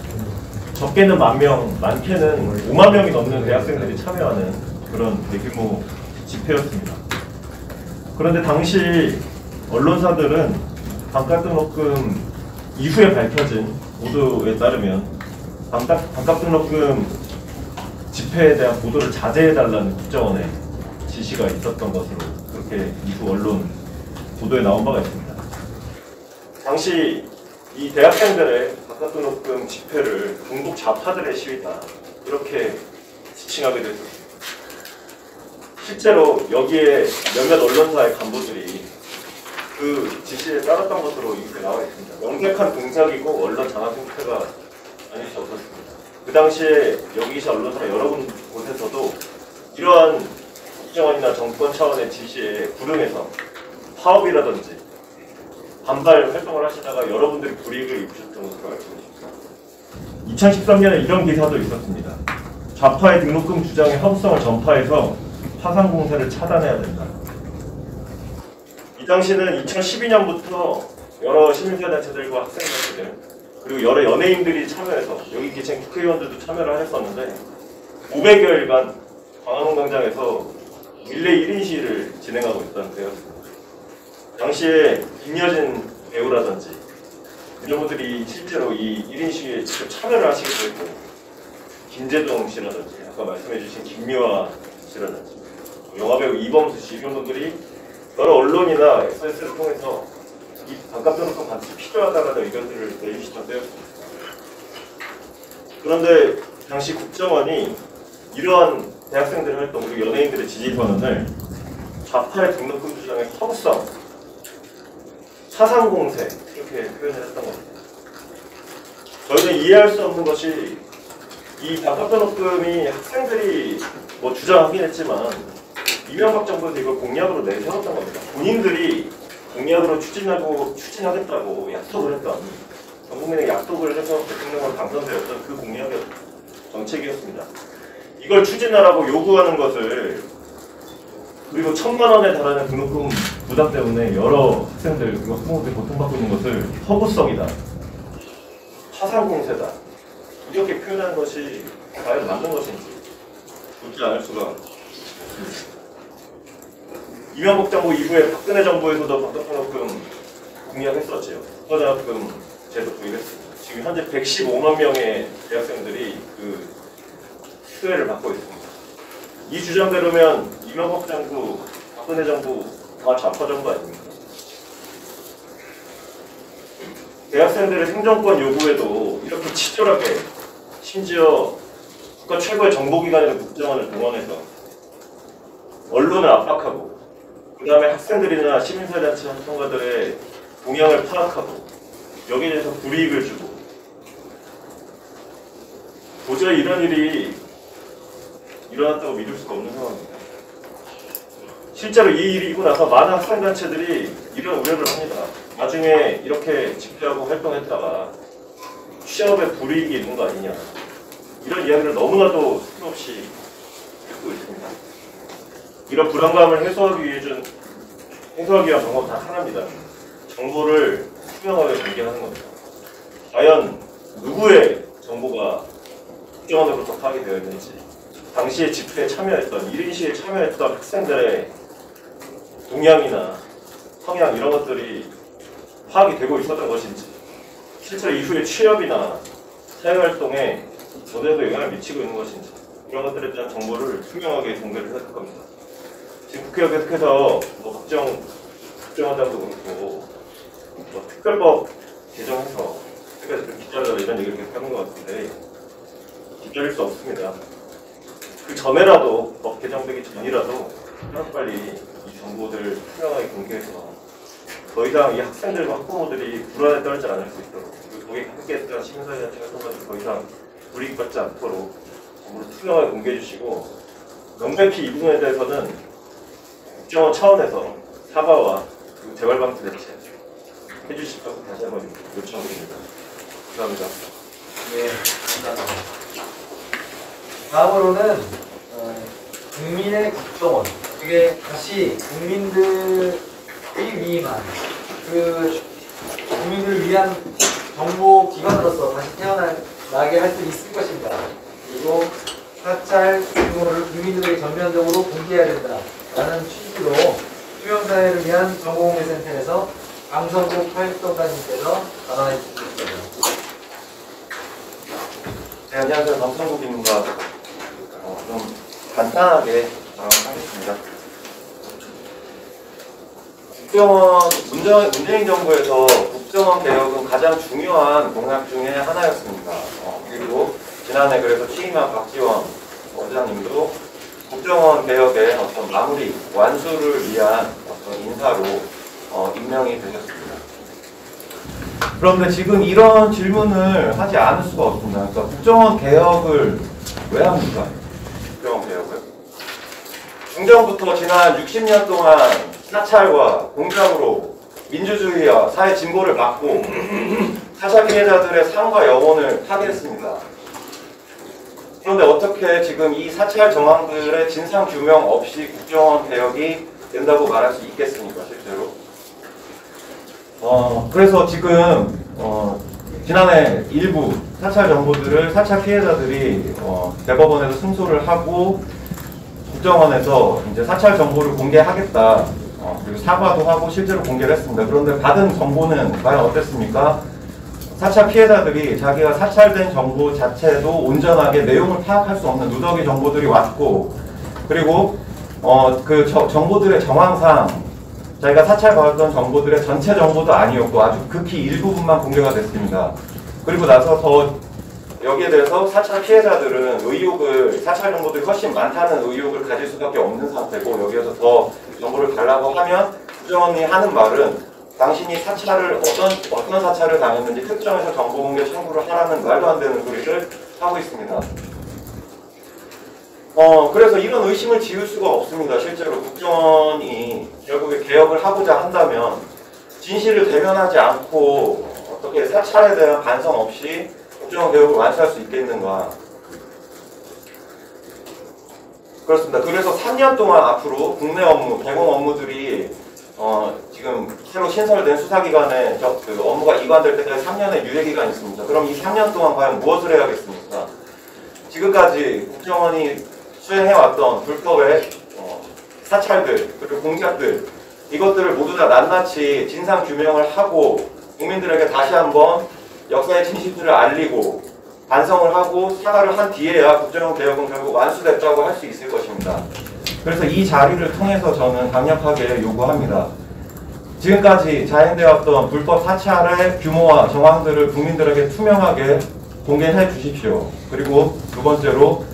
적게는 10,000명, 많게는 5만 명이 넘는 대학생들이 참여하는 그런 대규모 집회였습니다. 그런데 당시 언론사들은 반값등록금 이후에 밝혀진 보도에 따르면 반값등록금 집회에 대한 보도를 자제해달라는 국정원의 지시가 있었던 것으로 그렇게 이후 언론 보도에 나온 바가 있습니다. 당시 이 대학생들의 반값등록금 집회를 중국 좌파들의 시위다 이렇게 지칭하게 됐습니다. 실제로 여기에 몇몇 언론사의 간부들이 그 지시에 따랐던 것으로 이렇게 나와 있습니다. 명백한 공작이고 언론 장악 행태가 아닐 수 없었습니다. 그 당시에 여기 언론사 여러 곳에서도 이러한 국정원이나 정권 차원의 지시에 불응해서 파업이라든지 반발 활동을 하시다가 여러분들이 불이익을 입으셨던 것으로 알고 있습니다. 2013년에 이런 기사도 있었습니다. 좌파의 등록금 주장의 허브성을 전파해서 화상 공세를 차단해야 된다. 이 당시는 2012년부터 여러 시민사회 단체들과 학생단체들 그리고 여러 연예인들이 참여해서 여기 계신 국회의원들도 참여를 했었는데 500여일간 광화문 광장에서 릴레이 1인 시위를 진행하고 있던 때였습니다. 당시에 김여진 배우라든지 이런 분들이 실제로 이 1인 시위에 직접 참여를 하시기도 했고 김재동 씨라든지 아까 말씀해주신 김미화 씨라든지 영화배우 이범수 씨 이런 분들이 여러 언론이나 SNS를 통해서 이 반값등록금 반드시 필요하다라는 의견들을 내주시던 때였습니다. 그런데 당시 국정원이 이러한 대학생들의 활동 그리고 연예인들의 지지 선언을 좌파의 등록금 주장의 허구성, 사상공세 이렇게 표현을 했던 겁니다. 저희는 이해할 수 없는 것이 이 반값등록금이 학생들이 뭐 주장하긴 했지만 이명박 정부에서 이걸 공약으로 내세웠던 겁니다. 본인들이 공약으로 추진하겠다고 약속을 했던 전 국민에게 약속을 해서 대통령으로 당선되었던 그 공약의 정책이었습니다. 이걸 추진하라고 요구하는 것을 그리고 1,000만 원에 달하는 등록금 부담 때문에 여러 학생들 그리고 학부모들이 고통받고 있는 것을 허구성이다, 화상공세다 이렇게 표현하는 것이 과연 맞는 것인지 묻지 않을 수가 없습니다. 이명박 정부 이후에 박근혜 정부에서도 반값등록금 공약했었지요. 국가장학금 제도 도입했습니다. 지금 현재 115만 명의 대학생들이 그 수혜를 받고 있습니다. 이 주장대로면 이명박 정부, 박근혜 정부 다 좌파 정부 아닙니까? 대학생들의 생존권 요구에도 이렇게 치졸하게 심지어 국가 최고의 정보기관인 국정원을 동원해서 언론을 압박하고 그 다음에 학생들이나 시민사회단체 활동가들의 동향을 파악하고 여기에 대해서 불이익을 주고 도저히 이런 일이 일어났다고 믿을 수가 없는 상황입니다. 실제로 이 일이 있고 나서 많은 학생단체들이 이런 우려를 합니다. 나중에 이렇게 집회하고 활동했다가 취업에 불이익이 있는 거 아니냐. 이런 이야기를 너무나도 수없이 듣고 있습니다. 이런 불안감을 해소하기 위한 방법은 단 하나입니다. 정보를 투명하게 공개하는 겁니다. 과연 누구의 정보가 국정원으로부터 파악이 되어 있는지, 당시에 집회에 참여했던, 1인 시위에 참여했던 학생들의 동향이나 성향 이런 것들이 파악이 되고 있었던 것인지, 실제로 이후에 취업이나 사회활동에 어디에도 영향을 미치고 있는 것인지, 이런 것들에 대한 정보를 투명하게 공개를 해야 할 겁니다. 지금 국회가 계속해서 국정원장도 그렇고 특별법 개정해서 기자들 이런 얘기를 계속 하는 것 같은데 기다릴 수 없습니다. 그 전에라도 법 개정되기 전이라도 빨리 이 정보들 투명하게 공개해서 더 이상 이 학생들과 학부모들이 불안에 떨지 않을 수 있도록, 그리고 거기에 함께했던 시민사회단체가 더 이상 불이익받지 않도록 정보를 투명하게 공개해 주시고, 명백히 이 부분에 대해서는 국정원 차원에서 사과와 재발방지 대책 해주시도록 다시 한번 요청드립니다. 감사합니다. 네, 감사합니다. 다음으로는 국민의 국정원, 그게 다시 국민들이 위임한 국민을 위한 정보 기관으로서 다시 태어나게 할 수 있을 것입니다. 그리고 사찰 규모를 국민들에게 전면적으로 공개해야 된다라는 취지로 투명사회를 위한 정보공개센터에서 강성국 활동가님께서 전화해 주셨습니다. 네, 안녕하세요. 강성국입니다. 좀 간단하게 하겠습니다. 문재인 정부에서 국정원 개혁은 가장 중요한 공약 중에 하나였습니다. 그리고 지난해 그래서 취임한 박지원 원장님도 국정원 개혁의 어떤 마무리, 완수를 위한 어떤 인사로 임명이 되셨습니다. 그런데 지금 이런 질문을 하지 않을 수가 없습니다. 그러니까 국정원 개혁을 왜 합니까? 국정원 개혁을? 중정부터 지난 60년 동안 사찰과 공작으로 민주주의와 사회 진보를 막고 사찰 피해자들의 삶과 영혼을 파괴했습니다. 그런데 어떻게 지금 이 사찰 정황들의 진상 규명 없이 국정원 개혁이 된다고 말할 수 있겠습니까, 실제로? 그래서 지금 지난해 일부 사찰 정보들을 사찰 피해자들이 대법원에서 승소를 하고 국정원에서 이제 사찰 정보를 공개하겠다, 그리고 사과도 하고 실제로 공개를 했습니다. 그런데 받은 정보는 과연 어땠습니까? 사찰 피해자들이 자기가 사찰된 정보 자체도 온전하게 내용을 파악할 수 없는 누더기 정보들이 왔고, 그리고 그 정보들의 정황상 자기가 사찰받았던 정보들의 전체 정보도 아니었고 아주 극히 일부분만 공개가 됐습니다. 그리고 나서 더 여기에 대해서 사찰 피해자들은 사찰 정보들이 훨씬 많다는 의혹을 가질 수밖에 없는 상태고, 여기에서 더 정보를 달라고 하면 국정원이 하는 말은 당신이 사찰을 어떤 사찰을 당했는지 특정해서 정보 공개 청구를 하라는 말도 안 되는 소리를 하고 있습니다. 그래서 이런 의심을 지울 수가 없습니다. 실제로 국정원이 결국에 개혁을 하고자 한다면 진실을 대면하지 않고 어떻게 사찰에 대한 반성 없이 국정원 개혁을 완수할 수 있겠는가. 그렇습니다. 그래서 3년 동안 앞으로 국내 업무, 개공 업무들이 지금 새로 신설된 수사기관에 업무가 이관될 때까지 3년의 유예기간이 있습니다. 그럼 이 3년 동안 과연 무엇을 해야겠습니까? 지금까지 국정원이 수행해왔던 불법의 사찰들, 그리고 공작들, 이것들을 모두 다 낱낱이 진상 규명을 하고 국민들에게 다시 한번 역사의 진실들을 알리고 반성을 하고 사과를 한 뒤에야 국정원 개혁은 결국 완수됐다고 할 수 있을 것입니다. 그래서 이 자리를 통해서 저는 강력하게 요구합니다. 지금까지 자행되었던 불법 사찰의 규모와 정황들을 국민들에게 투명하게 공개해 주십시오. 그리고 두 번째로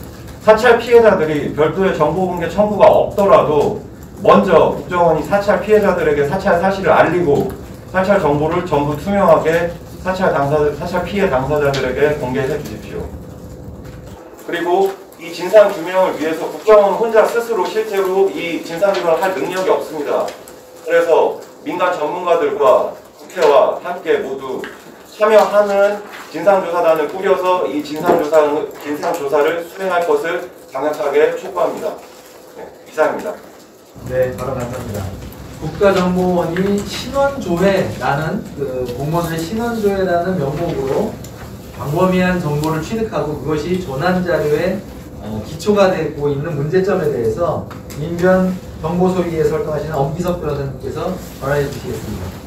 사찰 피해자들이 별도의 정보 공개 청구가 없더라도 먼저 국정원이 사찰 피해자들에게 사찰 사실을 알리고 사찰 정보를 전부 투명하게 사찰 피해 당사자들에게 공개해 주십시오. 그리고 이 진상 규명을 위해서 국정원 혼자 스스로 실제로 이 진상 규명을 할 능력이 없습니다. 그래서 민간 전문가들과 국회와 함께 모두 참여하는 진상조사단을 꾸려서 이 진상조사를 수행할 것을 강력하게 촉구합니다. 네, 이상입니다. 네, 바로 감사합니다. 국가정보원이 신원조회라는 공무원들의 신원조회라는 명목으로 광범위한 정보를 취득하고 그것이 조난자료의 기초가 되고 있는 문제점에 대해서 민변 정보소위에서 활동하시는 엄기석 변호사님께서 전화해 주시겠습니다.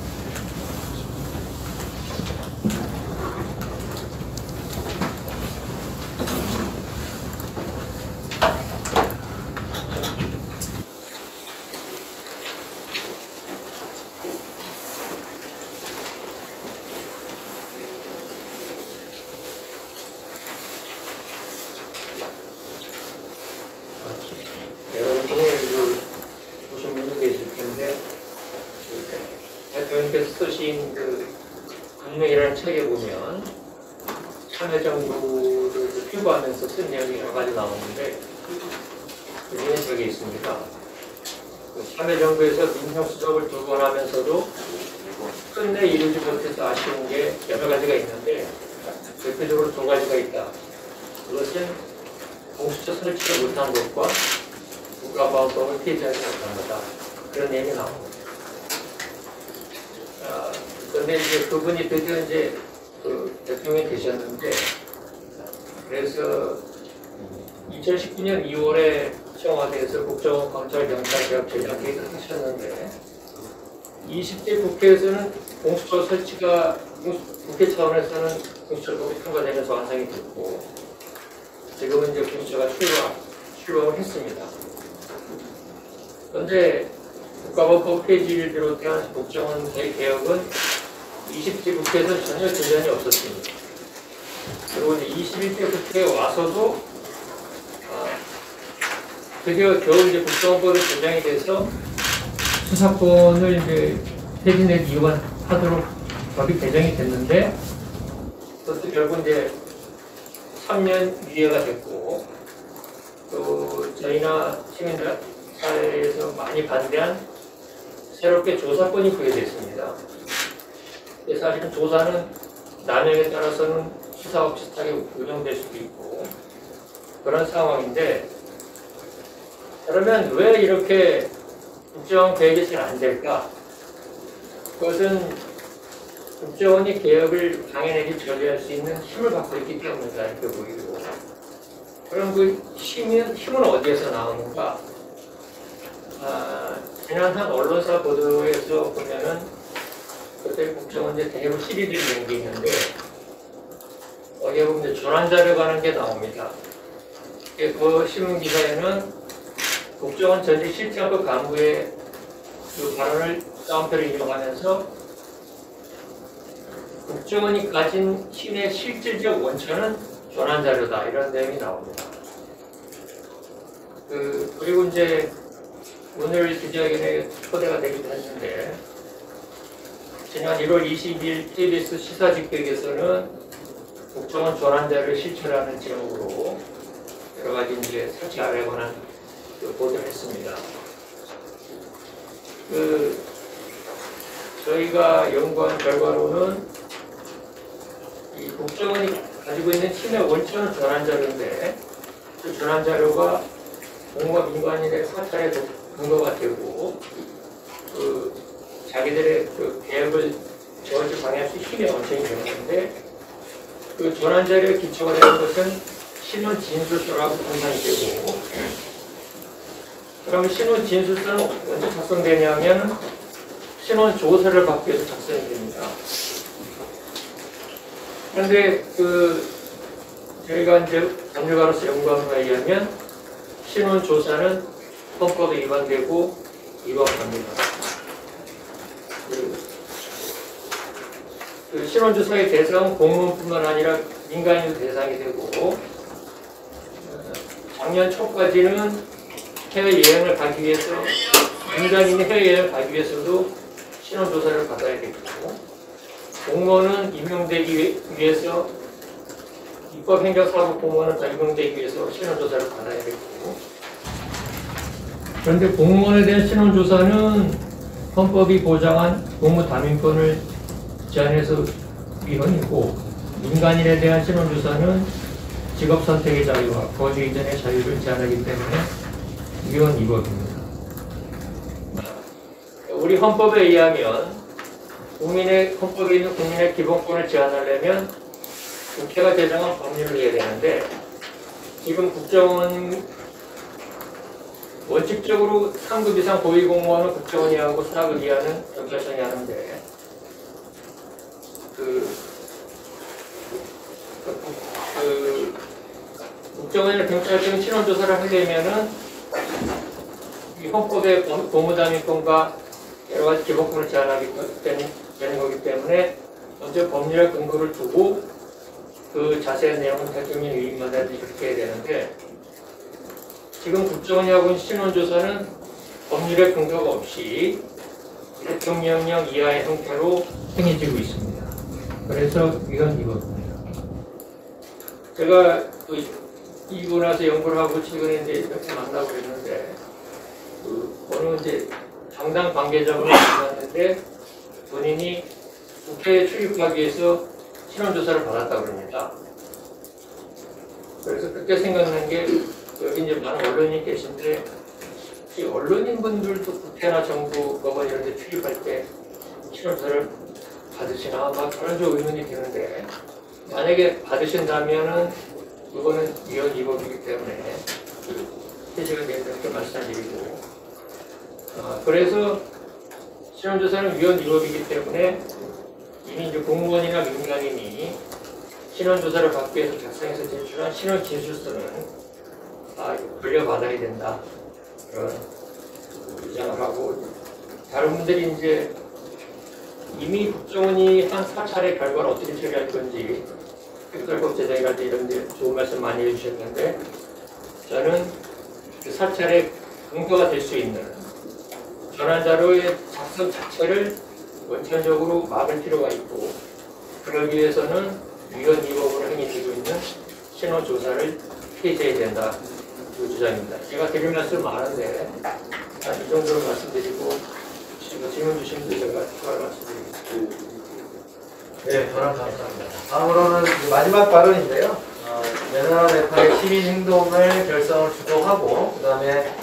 보신 분도 계실 텐데 대통령께서 쓰신 국명이라는 책에 보면 참여정부를 표구하면서 쓴 내용이 여러 가지 나오는데 그 중에 저게 있습니다. 참여정부에서 민정수석을 2번 하면서도 끝내 이루지 못해서 아쉬운 게 여러 가지가 있는데 대표적으로 2가지가 있다. 그것은 공수처 설치를 못한 것과 국가보안법을 폐지하지 못한 거다. 그런 내용이 나옵니다. 그런데 이제 그분이 드디어 이제 대통령이 되셨는데, 그래서 2019년 2월에 청와대에서 국정원 검찰경찰개혁 제정 계획을 하셨는데, 20대 국회에서는 공수처 설치가 국회 차원에서는 공수처법이 통과되면서 완성이 됐고, 지금은 이제 공수처가 출범을 했습니다. 그런데 국가보안법 폐지를 비롯한 국정원 개혁은 20대 국회에서 전혀 진전이 없었습니다. 그리고 이제 21대 국회에 와서도 드디어 겨우 이제 국정원법이 제정이 돼서 수사권을 이제 폐지 내지 이관하도록 법이 개정이 됐는데, 그것도 결국 이제 3년 유예가 됐고, 또 저희나 시민들 사회에서 많이 반대한 새롭게 조사권이 부여됐습니다. 사실은 조사는 남용에 따라서는 수사와 비슷하게 운영될 수도 있고 그런 상황인데, 그러면 왜 이렇게 국정원 개혁이 잘 안 될까? 그것은 국정원이 개혁을 당연하게 처리할 수 있는 힘을 갖고 있기 때문이다 이렇게 보이고, 그럼 그 힘은 어디에서 나오는가? 지난 한 언론사 보도에서 보면은 그때 국정원 이제 대부 시리즈를 낸 게 있는데, 거기에 보면 조난자료가 하는 게 나옵니다. 그 신문 기사에는 국정원 전직 실장급 간부의 그 발언을 따옴표를 인용하면서 국정원이 가진 힘의 실질적 원천은 조난자료다 이런 내용이 나옵니다. 그리고 이제 오늘 기자회견에 초대가 되기도 했는데, 지난 1월 22일 KBS 시사직격에서는 국정원 조난자료를 실천하는 제목으로 여러 가지 이제 설치하에 관한 보도를 했습니다. 저희가 연구한 결과로는 이 국정원이 가지고 있는 힘의 원천은 조난자료인데, 그 조난자료가 공무와 민간인의 사찰에 근거가 되고, 자기들의 개혁을 저울질 방해할 수 힘의 원천이 되는데, 그 조난자료의 기초가 되는 것은 신원 진술서라고 판단이 되고, 그럼 신원 진술서는 언제 작성되냐면 신원 조서를 받기 위해서 작성이 됩니다. 그런데 저희가 이제 법률가로서 연구한 바에 의하면 신원 조사는 헌법에 위반되고 위반합니다. 그 신원 조사의 대상은 공무원뿐만 아니라 민간인도 대상이 되고, 작년 초까지는 해외 여행을 가기 위해서 민간인이 해외 여행을 가기 위해서도 신원 조사를 받아야 되고, 공무원은 임용되기 위해서 입법행정사법공무원은 적용되기 위해서 신원조사를 받아야 되고, 그런데 공무원에 대한 신원조사는 헌법이 보장한 공무담임권을 제한해서 위헌이고, 민간인에 대한 신원조사는 직업선택의 자유와 거주 이전의 자유를 제한하기 때문에 위헌 위법입니다. 우리 헌법에 의하면 헌법에 있는 국민의 기본권을 제한하려면 국회가 제정한 법률을 해야 되는데, 지금 국정원 원칙적으로 상급 이상 고위공무원은 국정원이 하고 수사급 이하는 경찰청이 하는데, 국정원이나 경찰청이 신원조사를 하려면은 이 헌법의 공무담임권과 여러 가지 기본권을 제한하게 되는 거기 때문에 먼저 법률의 근거를 두고 그 자세한 내용은 대통령 위임마다 이렇게 해야 되는데, 지금 국정원이 하고 있는 신원조사는 법률의 근거가 없이 대통령령 이하의 형태로 행해지고 있습니다. 그래서 이건 이겁니다. 제가 이고 나서 연구를 하고 최근에 이제 이렇게 만나고 그랬는데, 어느 이제 당당 관계자분이 만났는데 본인이 국회에 출입하기 위해서 신원조사를 받았다고 그럽니다. 그래서 그때 생각난 게, 여기 이제 많은 언론인이 계신데, 이 언론인분들도 국회나 정부, 법원 이런 데 출입할 때 신원조사를 받으시나 막 그런 좀 의문이 드는데, 만약에 받으신다면은 그거는 위헌 위법이기 때문에 해제가 된다고 말씀드리고, 그래서 신원조사는 위헌 위법이기 때문에 이미 이제 공무원이나 민간인이 신원조사를 받기 위해서 작성해서 제출한 신원 진술서는 돌려받아야 된다, 그런 주장을 하고, 다른 분들이 이제 이미 국정원이 한 4차례 결과를 어떻게 처리할 건지 특별법 제정할 때 이런 데 좋은 말씀 많이 해주셨는데, 저는 그 4차례 근거가 될 수 있는 전환자료의 작성 자체를 원천적으로 막을 필요가 있고, 그러기 위해서는 위헌 위법으로 행해지고 있는 신원조사를 폐지해야 된다, 그 주장입니다. 제가 드릴 말씀 많은데 이 정도로 말씀드리고, 질문 주신 분들 제가 추가로 말씀드리겠습니다. 네, 저랑 감사합니다. 다음으로는 마지막 발언인데요. 내나라 네파의 시민행동을 결성을 주도하고, 그 다음에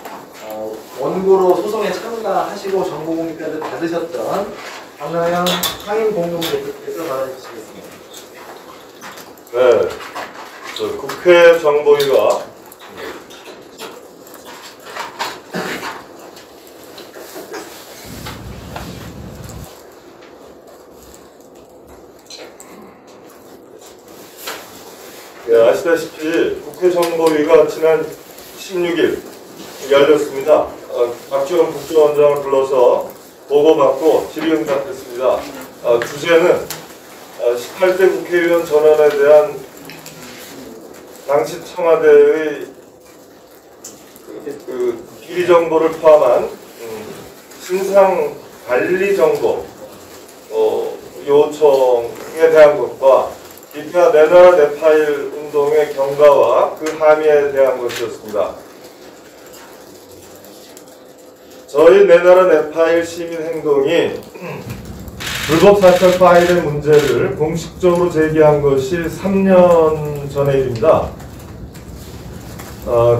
원고로 소송에 참가하시고 정보공개까지 받으셨던 박나영 상임공동대표께서 말해주시겠습니다. 네, 국회 정보위가 아시다시피 국회 정보위가 지난 16일 열렸습니다. 박지원 국정원장을 불러서 보고받고 질의응답했습니다. 주제는 18대 국회의원 전원에 대한 당시 청와대의 비리 정보를 포함한 신상 관리 정보 요청에 대한 것과 기타 내나라 네파일 운동의 경과와 그 함의에 대한 것이었습니다. 저희 내나라 네파일 시민행동이 불법 사찰 파일의 문제를 공식적으로 제기한 것이 3년 전의 일입니다.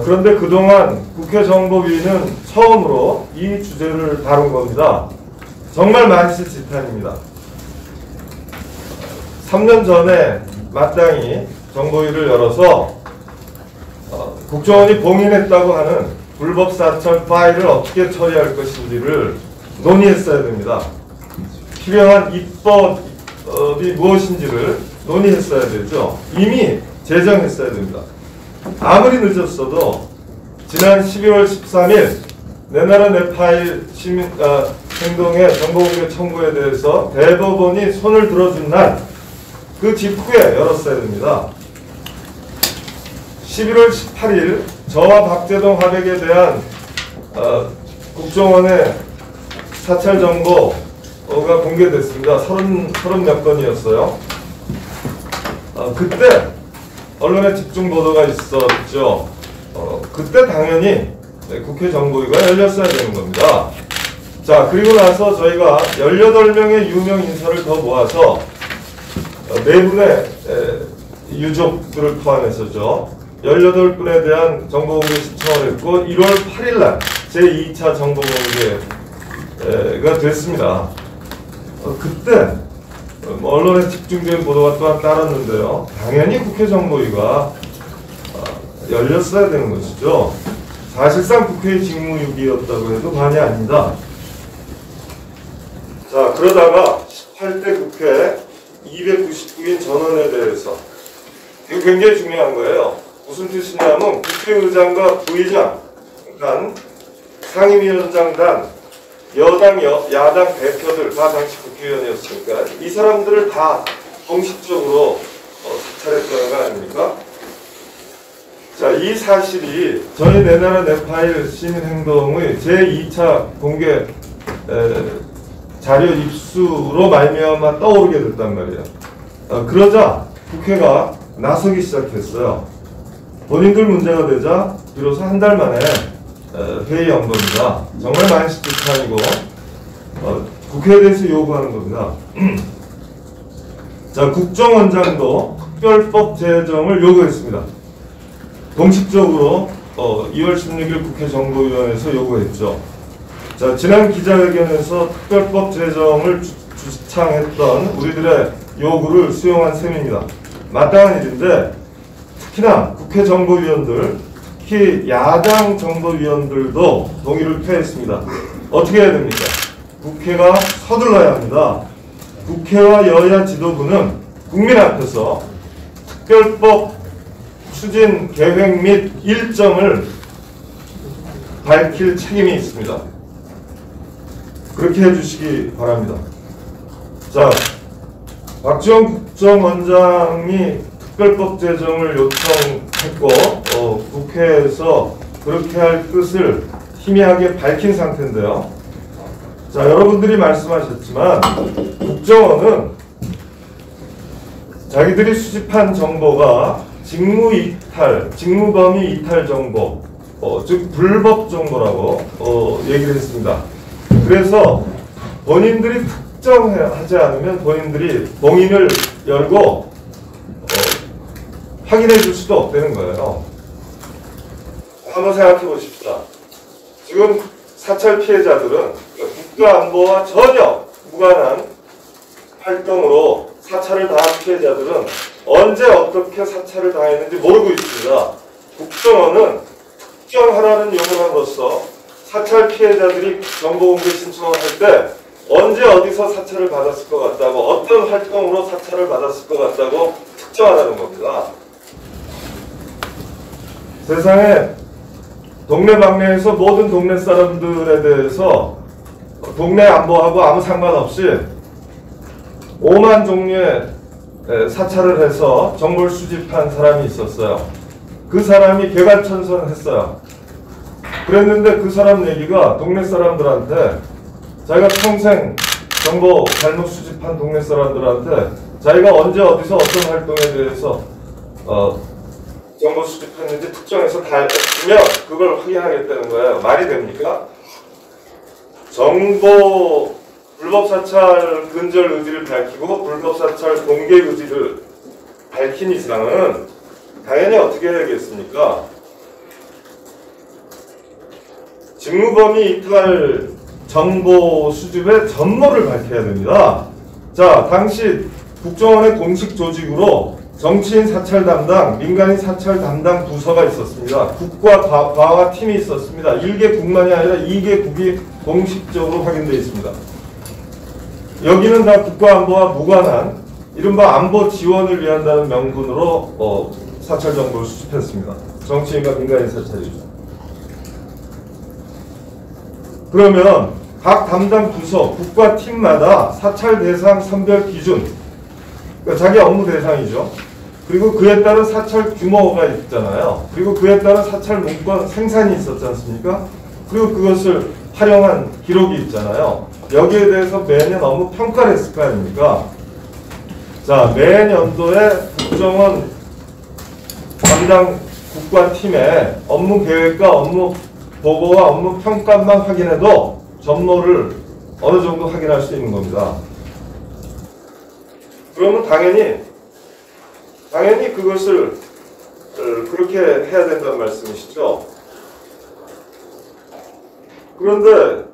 그런데 그동안 국회 정보위는 처음으로 이 주제를 다룬 겁니다. 정말 만시지탄입니다. 3년 전에 마땅히 정보위를 열어서 국정원이 봉인했다고 하는 불법 사찰 파일을 어떻게 처리할 것인지를 논의했어야 됩니다. 필요한 입법이 무엇인지를 논의했어야 되죠. 이미 제정했어야 됩니다. 아무리 늦었어도 지난 12월 13일 내나라 네파일 시민 행동의 정보공개 청구에 대해서 대법원이 손을 들어준 날 그 직후에 열었어야 됩니다. 11월 18일 저와 박재동 화백에 대한 국정원의 사찰 정보가 공개됐습니다. 30몇 건이었어요. 그때 언론에 집중 보도가 있었죠. 그때 당연히 국회 정보위가 열렸어야 되는 겁니다. 자, 그리고 나서 저희가 18명의 유명 인사를 더 모아서 4분의 유족들을 포함해서죠. 18분에 대한 정보공개 신청을 했고 1월 8일날 제2차 정보공개가 됐습니다. 그때 언론에 집중된 보도가 또한 따랐는데요. 당연히 국회 정보위가 열렸어야 되는 것이죠. 사실상 국회의 직무유기였다고 해도 과언이 아닙니다. 자, 그러다가 18대 국회 299인 전원에 대해서 이거 굉장히 중요한 거예요. 무슨 뜻이냐면 국회의장과 부의장 단, 상임위원장 단, 여당, 야당 대표들 다 당시 국회의원이었으니까 이 사람들을 다 공식적으로 사찰했다는 거 아닙니까? 자, 이 사실이 저희 내 나라 내 파일 시민행동의 제2차 공개 자료 입수로 말미암아 떠오르게 됐단 말이에요. 그러자 국회가 나서기 시작했어요. 본인들 문제가 되자 비로소 한 달 만에 회의 연 겁니다. 정말 만시지탄이고 국회에 대해서 요구하는 겁니다. 자, 국정원장도 특별법 제정을 요구했습니다. 공식적으로 2월 16일 국회 정보위원회에서 요구했죠. 자, 지난 기자회견에서 특별법 제정을 주창했던 우리들의 요구를 수용한 셈입니다. 마땅한 일인데 특히나 국회 정보위원들, 특히 야당 정보위원들도 동의를 표했습니다. 어떻게 해야 됩니까? 국회가 서둘러야 합니다. 국회와 여야 지도부는 국민 앞에서 특별법 추진 계획 및 일정을 밝힐 책임이 있습니다. 그렇게 해주시기 바랍니다. 자, 박지원 국정원장이 특별법 제정을 요청했고 국회에서 그렇게 할 뜻을 희미하게 밝힌 상태인데요. 자, 여러분들이 말씀하셨지만 국정원은 자기들이 수집한 정보가 직무범위 이탈 정보, 즉 불법 정보라고 얘기를 했습니다. 그래서 본인들이 특정하지 않으면 본인들이 봉인을 열고 확인해 줄 수도 없다는 거예요. 한번 생각해 보십시다. 지금 사찰 피해자들은 국가안보와 전혀 무관한 활동으로 사찰을 당한 피해자들은 언제 어떻게 사찰을 당했는지 모르고 있습니다. 국정원은 특정하라는 요구함으로써 사찰 피해자들이 정보공개 신청을 할 때 언제 어디서 사찰을 받았을 것 같다고, 어떤 활동으로 사찰을 받았을 것 같다고 특정하라는 겁니다. 세상에 동네방네에서 모든 동네 사람들에 대해서 동네 안보하고 아무 상관없이 5만 종류의 사찰을 해서 정보를 수집한 사람이 있었어요. 그 사람이 개관천선했어요. 그랬는데 그 사람 얘기가 동네 사람들한테 자기가 평생 정보 잘못 수집한 동네 사람들한테 자기가 언제 어디서 어떤 활동에 대해서 정보 수집했는지 특정해서 다 주면 그걸 확인하겠다는 거예요. 말이 됩니까? 정보 불법 사찰 근절 의지를 밝히고 불법 사찰 공개 의지를 밝힌 이상은 당연히 어떻게 해야겠습니까? 직무범위 이탈 정보 수집의 전모를 밝혀야 됩니다. 자, 당시 국정원의 공식 조직으로 정치인 사찰 담당, 민간인 사찰 담당 부서가 있었습니다. 국과 과와 팀이 있었습니다. 1개 국만이 아니라 2개 국이 공식적으로 확인되어 있습니다. 여기는 다 국가안보와 무관한 이른바 안보 지원을 위한다는 명분으로 사찰 정보를 수집했습니다. 정치인과 민간인 사찰이죠. 그러면 각 담당 부서, 국가 팀마다 사찰 대상 선별 기준, 그러니까 자기 업무 대상이죠. 그리고 그에 따른 사찰 규모가 있잖아요. 그리고 그에 따른 사찰 문건 생산이 있었지 않습니까? 그리고 그것을 활용한 기록이 있잖아요. 여기에 대해서 매년 업무 평가를 했을 거 아닙니까? 자, 매년도에 국정원 담당 국관팀의 업무 계획과 업무 보고와 업무 평가만 확인해도 전모를 어느 정도 확인할 수 있는 겁니다. 그러면 당연히 그것을 그렇게 해야 된다는 말씀이시죠. 그런데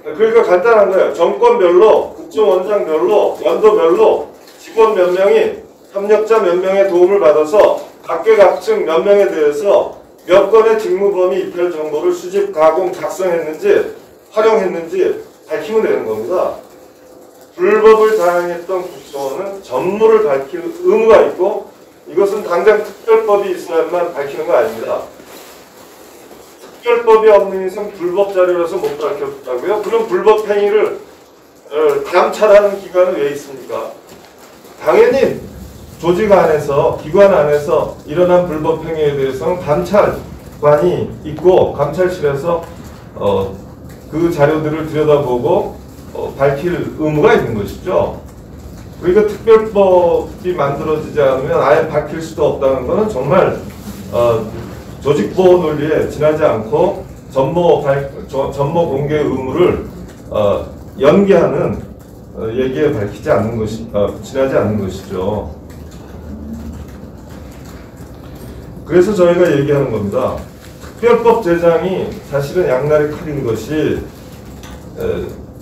그러니까 간단한 거예요. 정권별로, 국정원장별로, 연도별로 직원 몇 명이 협력자 몇 명의 도움을 받아서 각계각층 몇 명에 대해서 몇 건의 직무범위 이탈 정보를 수집, 가공, 작성했는지 활용했는지 밝히면 되는 겁니다. 불법을 자행했던 국정원은 전모를 밝힐 의무가 있고 이것은 당장 특별법이 있어야만 밝히는 거 아닙니다. 특별법이 없는 이상 불법 자료라서 못 밝혔다고요? 그럼 불법 행위를 감찰하는 기관은 왜 있습니까? 당연히 조직 안에서, 기관 안에서 일어난 불법 행위에 대해서는 감찰관이 있고 감찰실에서 그 자료들을 들여다보고 밝힐 의무가 있는 것이죠. 그러니까 특별법이 만들어지지 않으면 아예 밝힐 수도 없다는 것은 정말 조직보호 논리에 지나지 않고 전모 공개 의무를 연기하는 얘기에 밝히지 않는 것이 지나지 않는 것이죠. 그래서 저희가 얘기하는 겁니다. 특별법 제정이 사실은 양날의 칼인 것이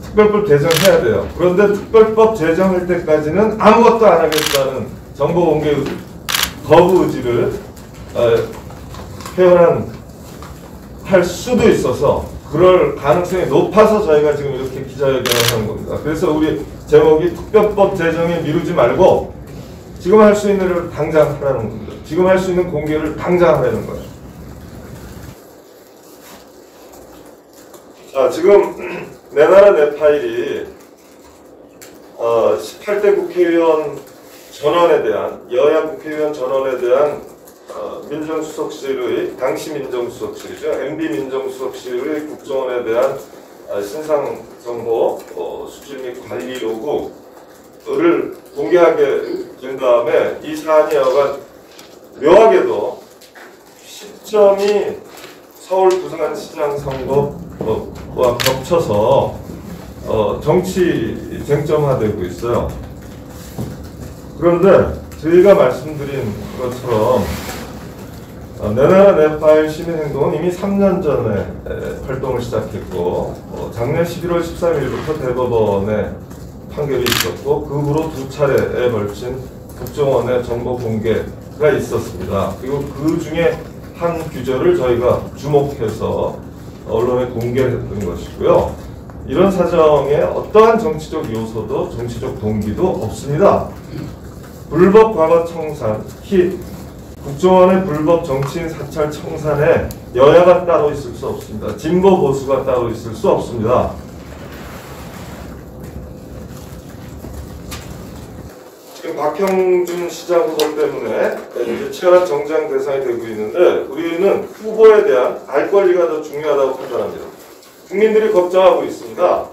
특별법 제정해야 돼요. 그런데 특별법 제정할 때까지는 아무것도 안 하겠다는 정보 공개 거부 의지를 할 수도 있어서 그럴 가능성이 높아서 저희가 지금 이렇게 기자회견을 하는 겁니다. 그래서 우리 제목이 특별법 제정에 미루지 말고 지금 할 수 있는 일을 당장 하라는 겁니다. 지금 할 수 있는 공개를 당장 하라는 거예요. 자, 지금 내 나라 내 파일이 18대 국회의원 전원에 대한 여야 국회의원 전원에 대한 민정수석실의 당시 민정수석실이죠. MB 민정수석실의 국정원에 대한 신상 정보 수집 및 관리 요구를 공개하게 된 다음에 이 사안이 여간 묘하게도 시점이 서울 부산시장 선거와 겹쳐서 정치 쟁점화되고 있어요. 그런데 저희가 말씀드린 것처럼 내 나라 내 파일 시민행동은 이미 3년 전에 활동을 시작했고 작년 11월 13일부터 대법원에 판결이 있었고 그 후로 2차례에 걸친 국정원의 정보 공개가 있었습니다. 그리고 그 중에 한 규절을 저희가 주목해서 언론에 공개했던 것이고요. 이런 사정에 어떠한 정치적 요소도 정치적 동기도 없습니다. 불법 과거 청산, 특히 국정원의 불법 정치인 사찰 청산에 여야가 따로 있을 수 없습니다. 진보 보수가 따로 있을 수 없습니다. 지금 박형준 시장 후보 때문에 이제 치열한 정쟁 대상이 되고 있는데 우리는 후보에 대한 알 권리가 더 중요하다고 판단합니다. 국민들이 걱정하고 있습니다.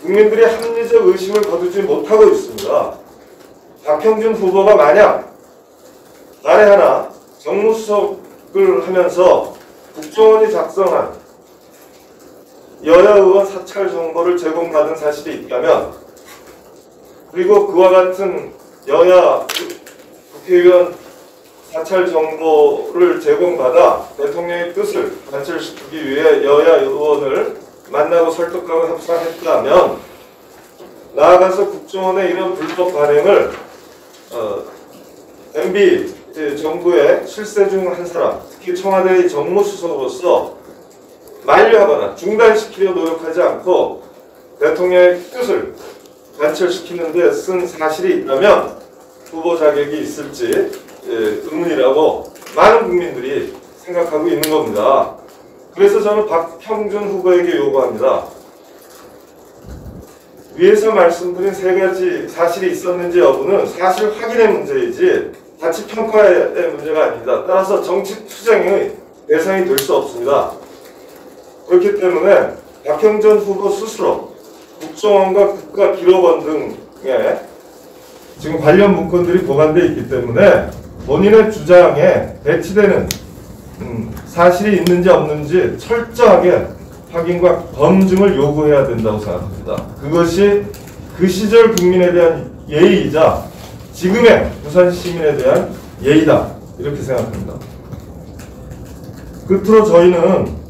국민들이 합리적 의심을 거두지 못하고 있습니다. 박형준 후보가 만약 날에 하나 정무수석을 하면서 국정원이 작성한 여야 의원 사찰 정보를 제공받은 사실이 있다면 그리고 그와 같은 여야 국회의원 사찰 정보를 제공받아 대통령의 뜻을 관철시키기 위해 여야 의원을 만나고 설득하고 협상했다면 나아가서 국정원의 이런 불법 발행을 MB 정부의 실세 중 한 사람, 특히 청와대의 정무수석으로서 만류하거나 중단시키려 노력하지 않고 대통령의 뜻을 관철시키는 데 쓴 사실이 있다면 후보 자격이 있을지 의문이라고 많은 국민들이 생각하고 있는 겁니다. 그래서 저는 박형준 후보에게 요구합니다. 위에서 말씀드린 세 가지 사실이 있었는지 여부는 사실 확인의 문제이지 자칫 평가의 문제가 아닙니다. 따라서 정치 투쟁의 대상이 될 수 없습니다. 그렇기 때문에 박형준 후보 스스로 국정원과 국가기록원 등에 지금 관련 문건들이 보관되어 있기 때문에 본인의 주장에 배치되는 사실이 있는지 없는지 철저하게 확인과 검증을 요구해야 된다고 생각합니다. 그것이 그 시절 국민에 대한 예의이자 지금의 부산 시민에 대한 예의다, 이렇게 생각합니다. 끝으로 저희는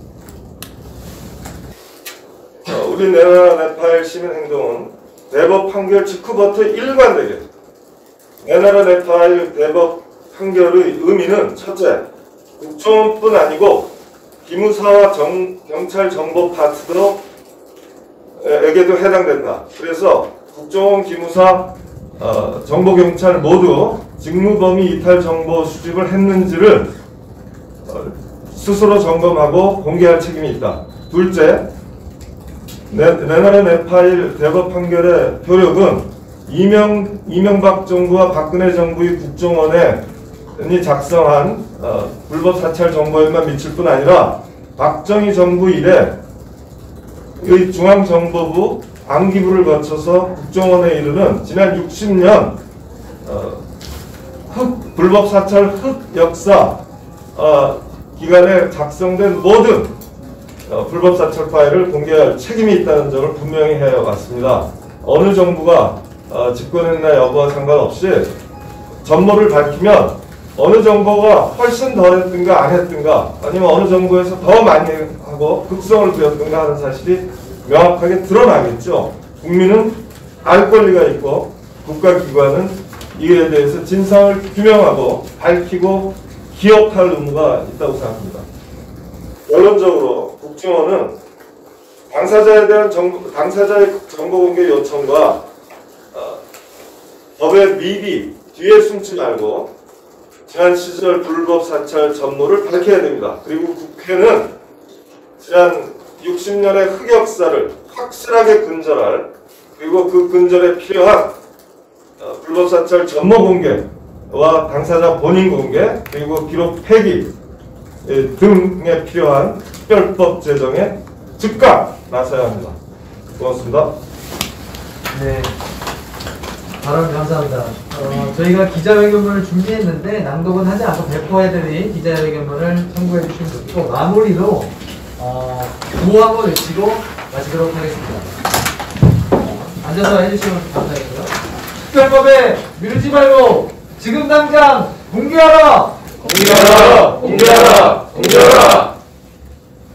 우리 내나라 네팔 시민행동은 대법 판결 직후부터 일관되게 내나라 네팔 대법 판결의 의미는 첫째, 국정원뿐 아니고 기무사와 경찰 정보 파트너에게도 해당된다. 그래서 국정원, 기무사, 정보경찰 모두 직무범위 이탈 정보 수집을 했는지를 스스로 점검하고 공개할 책임이 있다. 둘째, 내나라 네팔 대법 판결의 효력은 이명박 정부와 박근혜 정부의 국정원이 작성한 불법 사찰 정보에만 미칠 뿐 아니라 박정희 정부 이래 의 중앙정보부 안기부를 거쳐서 국정원에 이르는 지난 60년 불법 사찰 흑역사 기간에 작성된 모든 불법 사찰 파일을 공개할 책임이 있다는 점을 분명히 해왔습니다. 어느 정부가 집권했나 여부와 상관없이 전모를 밝히면 어느 정부가 훨씬 더 했든가 안 했든가 아니면 어느 정부에서 더 많이 하고 극성을 부렸든가 하는 사실이 명확하게 드러나겠죠. 국민은 알 권리가 있고 국가기관은 이에 대해서 진상을 규명하고 밝히고 기억할 의무가 있다고 생각합니다. 결론적으로 국정원은 당사자에 대한 당사자의 정보 공개 요청과 법의 미비 뒤에 숨지 말고 지난 시절 불법 사찰 전모를 밝혀야 됩니다. 그리고 국회는 지난 60년의 흑역사를 확실하게 근절할, 그리고 그 근절에 필요한 불법 사찰 전모 공개와 당사자 본인 공개, 그리고 기록 폐기 등에 필요한 특별법 제정에 즉각 나서야 합니다. 고맙습니다. 네. 발언 감사합니다. 저희가 기자회견문을 준비했는데 낭독은 하지 않고 배포해드린 기자회견문을 청구해 주시면 좋고, 마무리로 구호 한번 외치고 마치도록 하겠습니다. 앉아서 해주시면 감사하겠고요. 특별법에 미루지 말고 지금 당장 공개하라! 공개하라! 공개하라! 공개하라!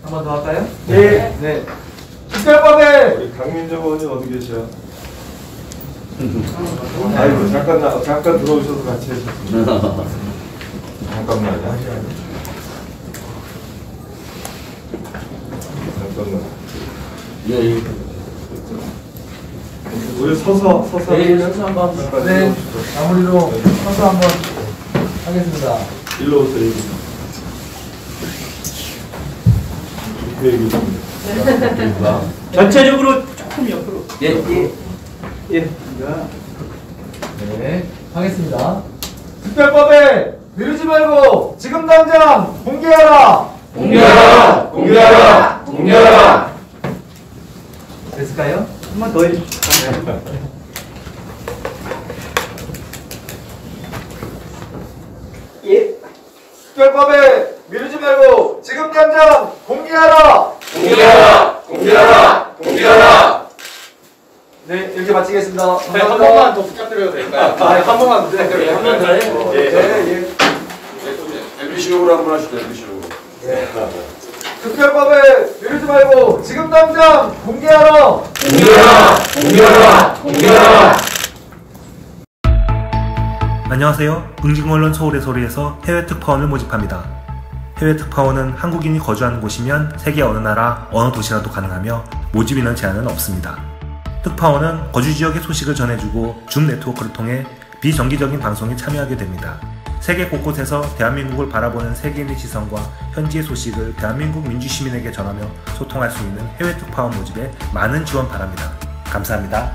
한 번 더 할까요? 네. 네. 특별법에 우리 강민정 의원님 어디 계셔요? 아이고 잠깐 들어오셔서 같이 해주셨습니다. 잠깐만요. 잠깐만. 예. 우리 서서 서서 한번. 네. 마무리로 서서 한번 하겠습니다. 일로 오세요. 이렇게 얘기했습니다. 전체적으로 조금 옆으로. 예. 네, 하겠습니다. 특별법에 미루지 말고 지금 당장 공개하라! 공개하라! 공개하라! 공개하라! 됐을까요? 한 번 더 해. 예. 특별법에 미루지 말고 지금 당장 공개하라! 공개하라! 공개하라! 공개하라! 네, 이렇게 마치겠습니다. 네, 한 번만 더 부탁드려도 될까요? 한 번만. 네, 한 번 더 해. 예. MBC용으로 한번 하시죠. MBC용으로. 특별법에 미루지 말고 지금 당장 공개하라! 공개하라! 공개하라! 공개하라! 안녕하세요. 응징언론 서울의 소리에서 해외 특파원을 모집합니다. 해외 특파원은 한국인이 거주하는 곳이면 세계 어느 나라, 어느 도시라도 가능하며 모집 인원 제한은 없습니다. 특파원은 거주 지역의 소식을 전해주고 줌 네트워크를 통해 비정기적인 방송에 참여하게 됩니다. 세계 곳곳에서 대한민국을 바라보는 세계인의 시선과 현지의 소식을 대한민국 민주시민에게 전하며 소통할 수 있는 해외 특파원 모집에 많은 지원 바랍니다. 감사합니다.